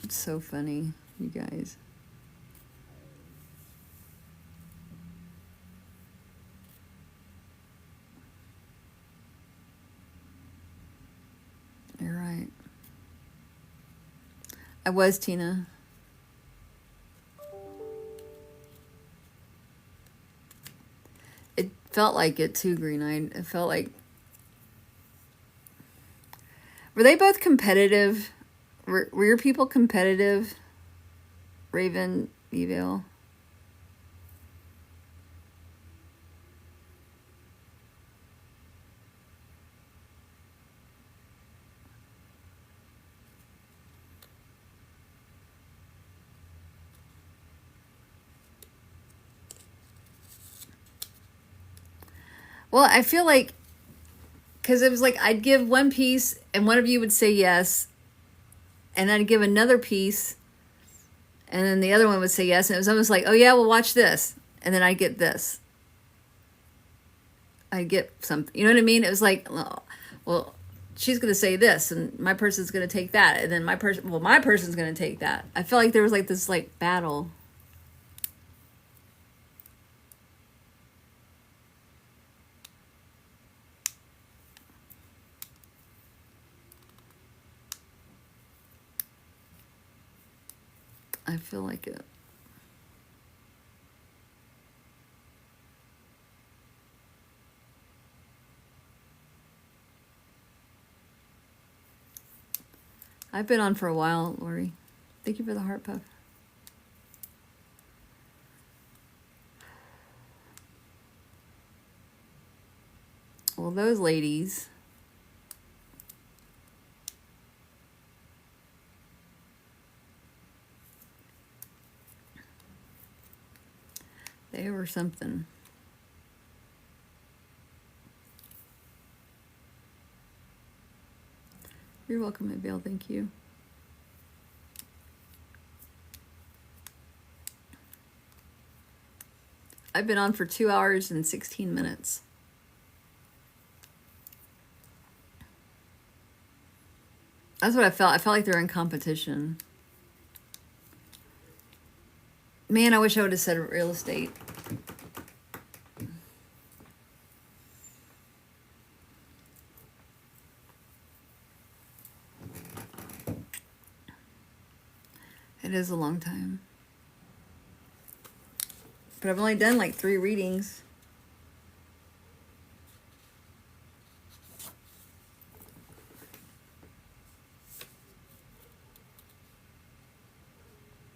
It's so funny, you guys. You're right. I was, Tina. It felt like it too, Green-Eyed. It felt like... Were they both competitive? Were your people competitive? Raven, Evil? Well, I feel like, because it was like I'd give one piece and one of you would say yes, and I'd give another piece and then the other one would say yes, and it was almost like, oh yeah, well watch this, and then I'd get this. I'd get something, you know what I mean? It was like, well, she's going to say this and my person's going to take that, and then my person's going to take that. I felt like there was like this like battle. I feel like it. I've been on for a while, Lori. Thank you for the heart puff. Well, those ladies. They were something. You're welcome, Abiel. Thank you. I've been on for 2 hours and 16 minutes. That's what I felt. I felt like they were in competition. Man, I wish I would have said real estate. It is a long time. But I've only done like 3 readings.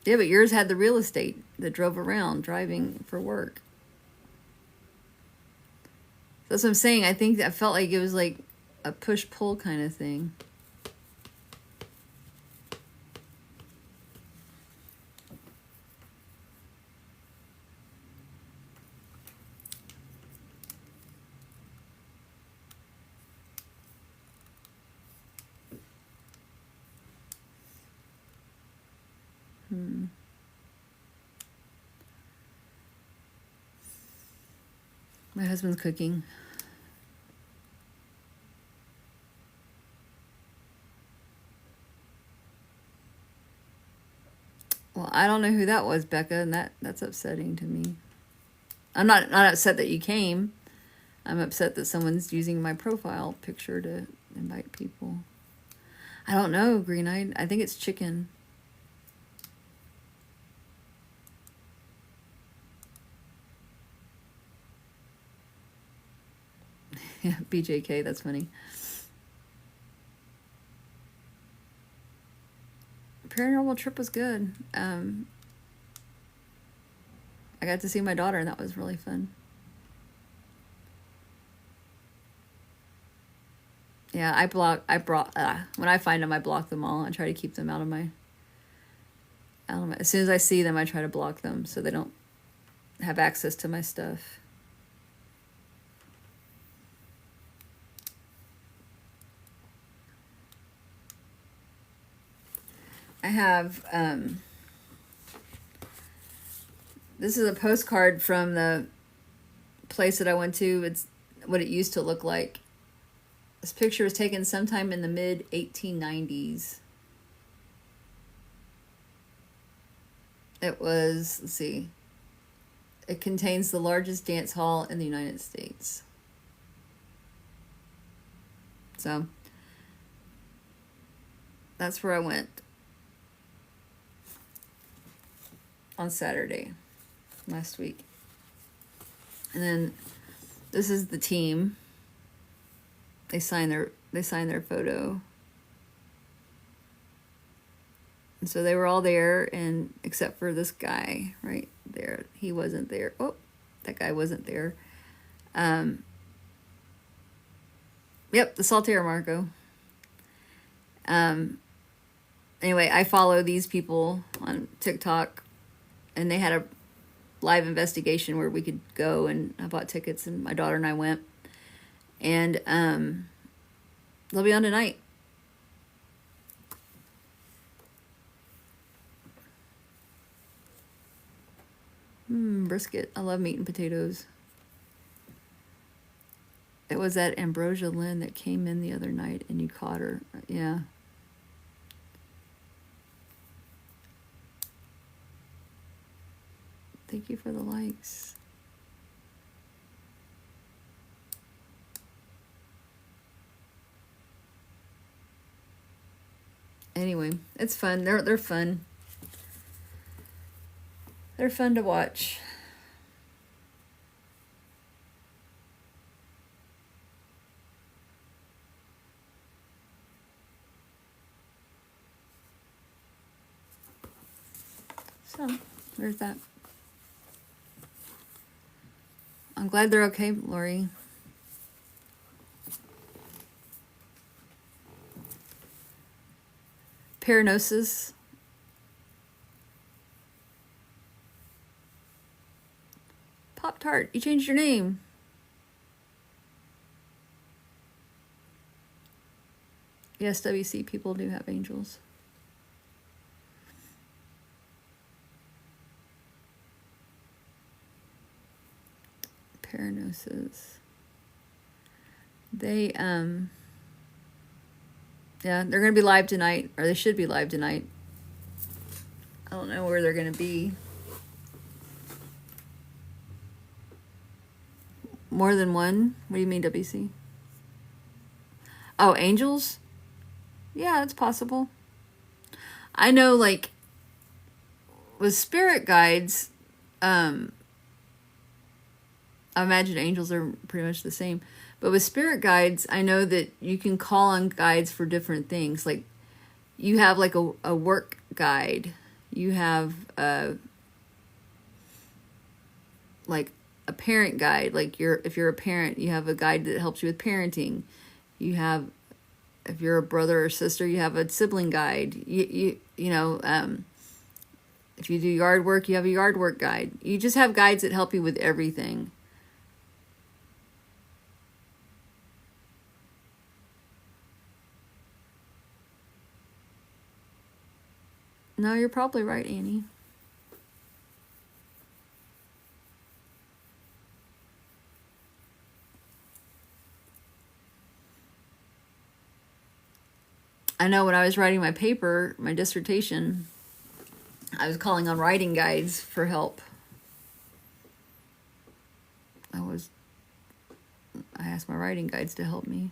Yeah, but yours had the real estate that drove around, driving for work. That's what I'm saying. I think I felt like it was like a push-pull kind of thing. My husband's cooking. Well, I don't know who that was, Becca, and that's upsetting to me. I'm not upset that you came. I'm upset that someone's using my profile picture to invite people. I don't know, Green-Eyed. I think it's chicken. Yeah, BJK, that's funny. Paranormal trip was good. I got to see my daughter, and that was really fun. Yeah, when I find them, I block them all. I try to keep them out of my, as soon as I see them, I try to block them so they don't have access to my stuff. I have, this is a postcard from the place that I went to. It's what it used to look like. This picture was taken sometime in the mid-1890s. It was, let's see, it contains the largest dance hall in the United States. So, that's where I went on Saturday last week. And then this is the team. They sign their photo. And so they were all there, and except for this guy right there. He wasn't there. Oh, that guy wasn't there. Yep, the Saltaire Marco. Anyway, I follow these people on TikTok, and they had a live investigation where we could go, and I bought tickets, and my daughter and I went. And they'll be on tonight. Brisket. I love meat and potatoes. It was that Ambrosia Lynn that came in the other night, and you caught her. Yeah. Thank you for the likes. Anyway, it's fun. They're fun. They're fun to watch. So, there's that. I'm glad they're okay, Lori. Paranosis. Pop-Tart, you changed your name. Yes, WC people do have angels. Paranosis. They, yeah, they're going to be live tonight, or they should be live tonight. I don't know where they're going to be. More than one? What do you mean, WC? Oh, angels? Yeah, it's possible. I know, like, with spirit guides, I imagine angels are pretty much the same. But with spirit guides, I know that you can call on guides for different things. Like, you have, like, a work guide. You have, like, a parent guide. Like, if you're a parent, you have a guide that helps you with parenting. You have, if you're a brother or sister, you have a sibling guide. You know, if you do yard work, you have a yard work guide. You just have guides that help you with everything. No, you're probably right, Annie. I know when I was writing my paper, my dissertation, I was calling on writing guides for help. I asked my writing guides to help me.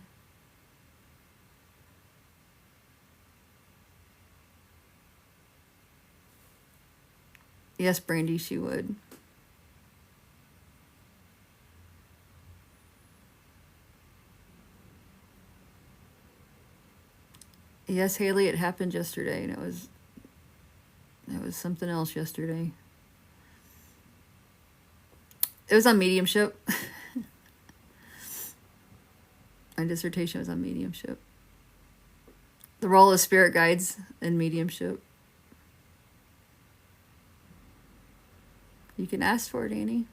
Yes, Brandy, she would. Yes, Haley, it happened yesterday, and it was something else yesterday. It was on mediumship. My dissertation was on mediumship. The role of spirit guides in mediumship. You can ask for it, Annie.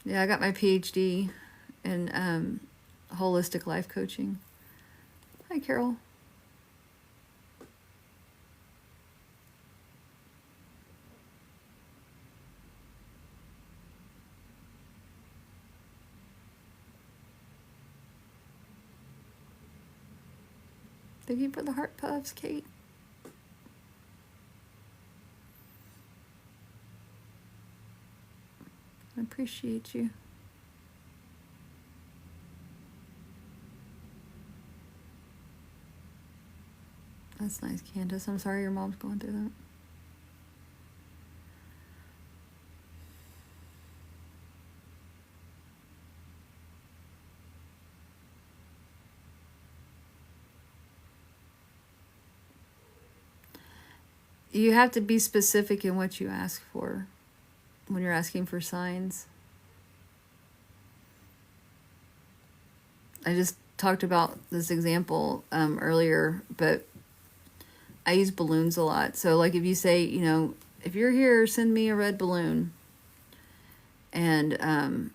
Yeah, I got my PhD in holistic life coaching. Hi, Carol. Thank you for the heart puffs, Kate. I appreciate you. That's nice, Candace. I'm sorry your mom's going through that. You have to be specific in what you ask for when you're asking for signs. I just talked about this example earlier, but I use balloons a lot. So like if you say, you know, if you're here, send me a red balloon. And then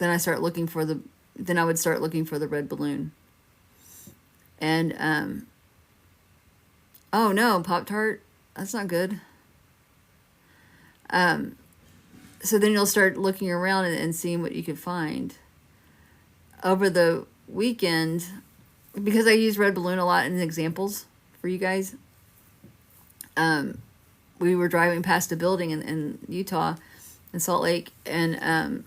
I would start looking for the red balloon. And oh no, Pop-Tart, that's not good. So then you'll start looking around and seeing what you can find. Over the weekend, because I use red balloon a lot in examples for you guys, we were driving past a building in Utah, in Salt Lake, and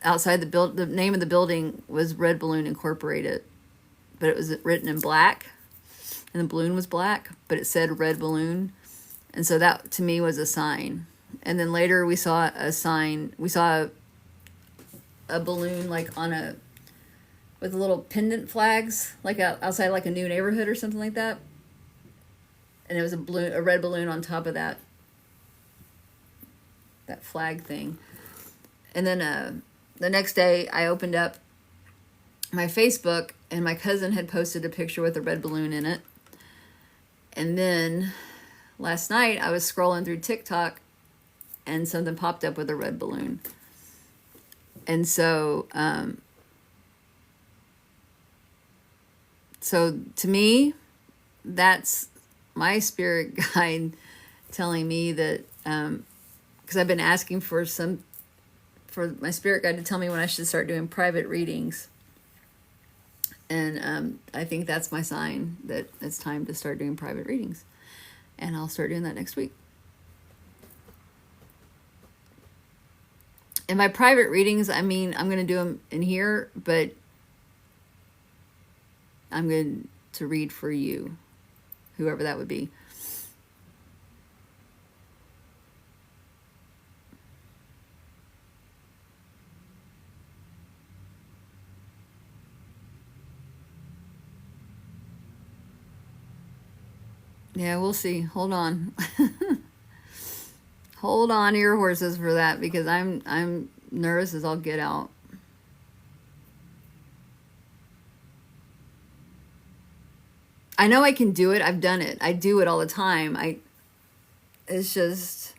outside the name of the building was Red Balloon Incorporated, but it was written in black, and the balloon was black, but it said Red Balloon, and so that to me was a sign. And then later we saw a sign. We saw a balloon like with little pendant flags, like outside like a new neighborhood or something like that. And it was a red balloon on top of that flag thing. And then the next day I opened up my Facebook and my cousin had posted a picture with a red balloon in it. And then last night I was scrolling through TikTok and something popped up with a red balloon. And so, so to me, that's my spirit guide telling me that, because I've been asking for my spirit guide to tell me when I should start doing private readings. And I think that's my sign that it's time to start doing private readings. And I'll start doing that next week. And by private readings, I mean, I'm going to do them in here, but I'm going to read for you, whoever that would be. Yeah, we'll see. Hold on. Hold on to your horses for that, because I'm nervous as all get out. I know I can do it. I've done it. I do it all the time. It's just,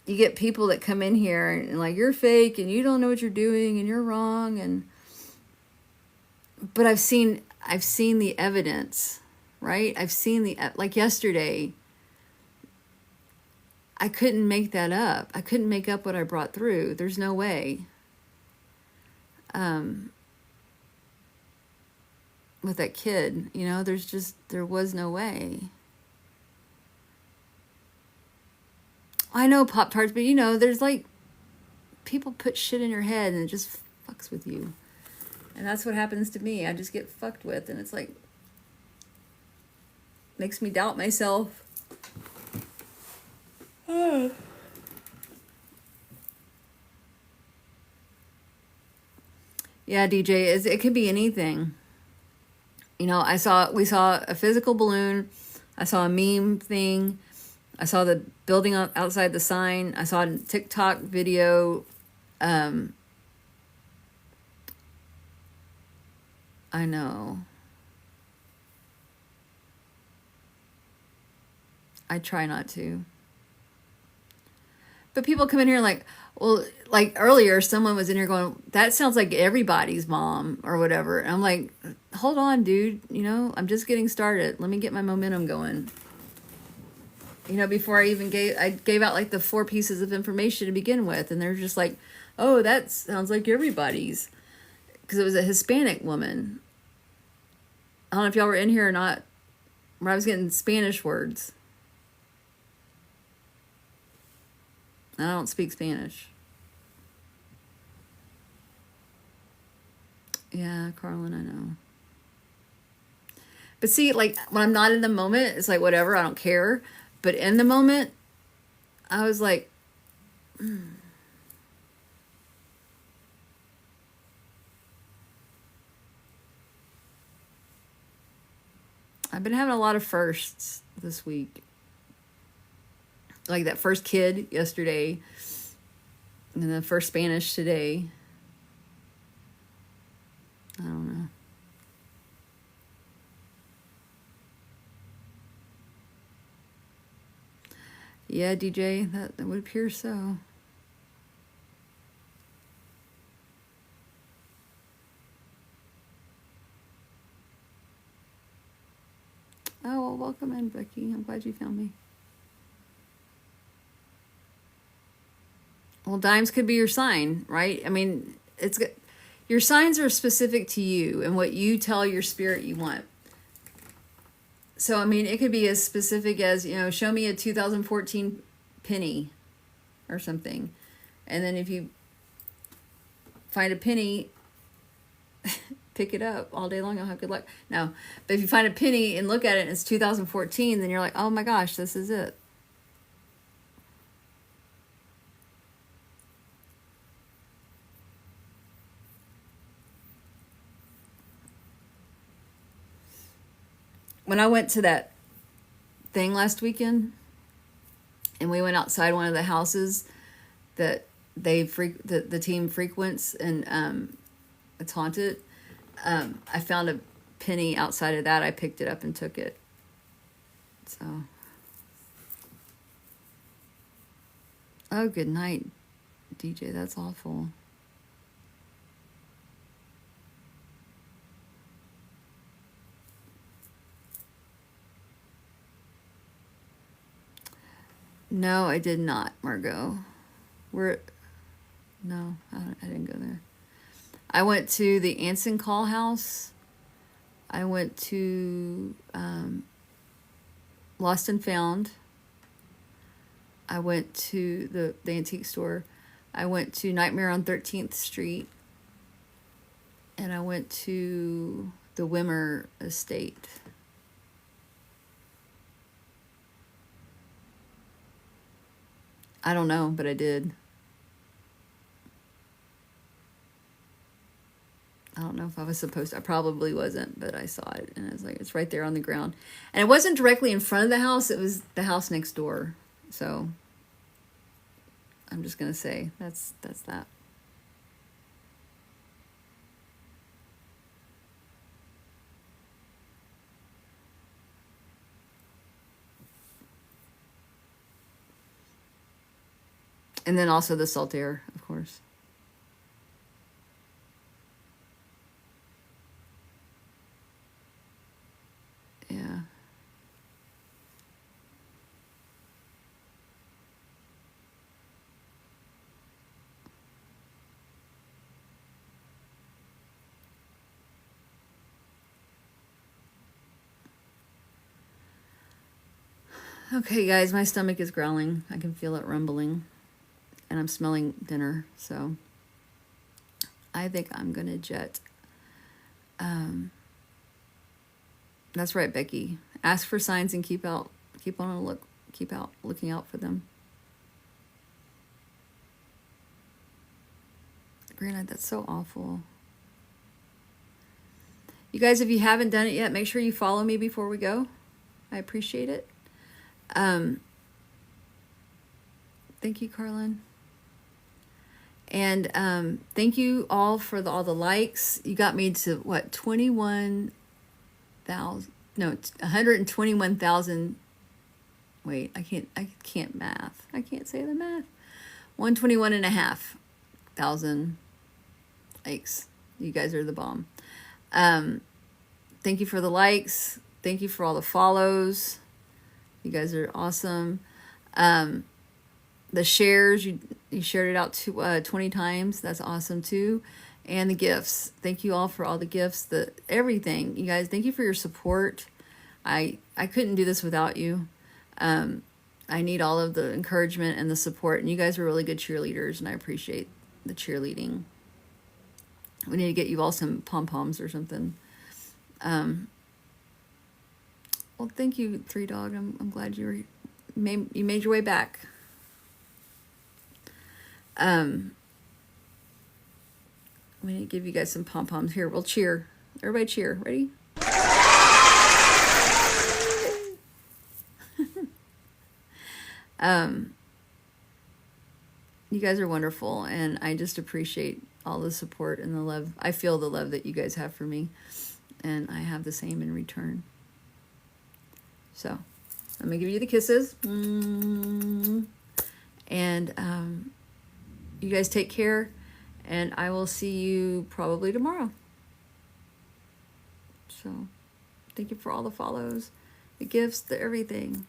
you get people that come in here and like, you're fake and you don't know what you're doing and you're wrong. But I've seen the evidence, right? I've seen like yesterday, I couldn't make that up. I couldn't make up what I brought through. There's no way. With that kid, there was no way. I know Pop-Tarts, but there's like, people put shit in your head and it just fucks with you. And that's what happens to me. I just get fucked with, and it's like, makes me doubt myself. Yeah, DJ, it could be anything. We saw a physical balloon. I saw a meme thing. I saw the building outside the sign. I saw a TikTok video. I know. I try not to. But people come in here like, well, like earlier, someone was in here going, that sounds like everybody's mom or whatever. And I'm like, hold on, dude. I'm just getting started. Let me get my momentum going. Before I even gave out like the 4 pieces of information to begin with. And they're just like, oh, that sounds like everybody's. Because it was a Hispanic woman. I don't know if y'all were in here or not, where I was getting Spanish words. I don't speak Spanish. Yeah, Carlin, I know. But see, like, when I'm not in the moment, it's like, whatever, I don't care. But in the moment, I was like, I've been having a lot of firsts this week. Like that first kid yesterday, and the first Spanish today. I don't know. Yeah, DJ, that would appear so. Oh, well, welcome in, Becky. I'm glad you found me. Well, dimes could be your sign, right? I mean, your signs are specific to you and what you tell your spirit you want. So, I mean, it could be as specific as, show me a 2014 penny or something. And then if you find a penny, pick it up all day long. You'll have good luck. No, but if you find a penny and look at it and it's 2014, then you're like, oh my gosh, this is it. When I went to that thing last weekend and we went outside one of the houses that the team frequents, and it's haunted, I found a penny outside of that. I picked it up and took it. So, oh, good night, DJ. That's awful. No, I did not, Margot. No, I didn't go there. I went to the Anson Call House. I went to Lost and Found. I went to the antique store. I went to Nightmare on 13th Street. And I went to the Wimmer Estate. I don't know, but I did. I don't know if I was supposed to. I probably wasn't, but I saw it. And I was like, it's right there on the ground. And it wasn't directly in front of the house. It was the house next door. So I'm just going to say that's that. And then also the salt air, of course. Yeah. Okay, guys, my stomach is growling. I can feel it rumbling. And I'm smelling dinner, so I think I'm going to jet. That's right, Becky. Ask for signs and keep out looking out for them. Granted, that's so awful. You guys, if you haven't done it yet, make sure you follow me before we go. I appreciate it. Thank you, Carlin. And thank you all for all the likes. You got me to what, 121,000. Wait, I can't math. I can't say the math. 121,500 likes. You guys are the bomb. Thank you for the likes. Thank you for all the follows. You guys are awesome. The shares, you shared it out to 20 times. That's awesome too. And the gifts. Thank you all for all the gifts, everything. You guys, thank you for your support. I couldn't do this without you. I need all of the encouragement and the support. And you guys are really good cheerleaders, and I appreciate the cheerleading. We need to get you all some pom-poms or something. Well, thank you, Three Dog. I'm glad you made your way back. We need to give you guys some pom-poms. Here, we'll cheer. Everybody cheer. Ready? You guys are wonderful, and I just appreciate all the support and the love. I feel the love that you guys have for me, and I have the same in return. So, I'm going to give you the kisses. And you guys take care, and I will see you probably tomorrow. So, thank you for all the follows, the gifts, the everything.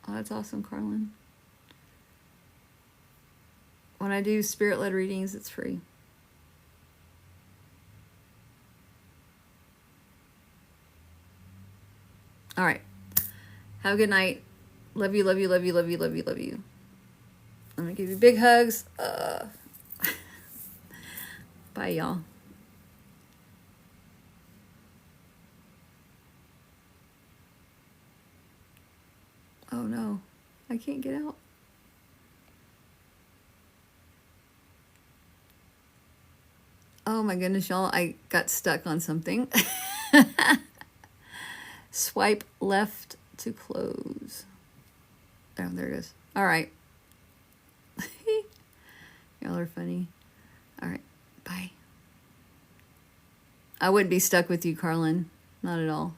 Oh, that's awesome, Carlin. When I do spirit-led readings, it's free. All right. Have a good night. Love you, love you, love you, love you, love you, love you. I'm going to give you big hugs. Bye, y'all. Oh, no. I can't get out. Oh, my goodness, y'all. I got stuck on something. Swipe left to close. Oh, there it is. All right. Y'all are funny. All right. Bye. I wouldn't be stuck with you, Carlin. Not at all.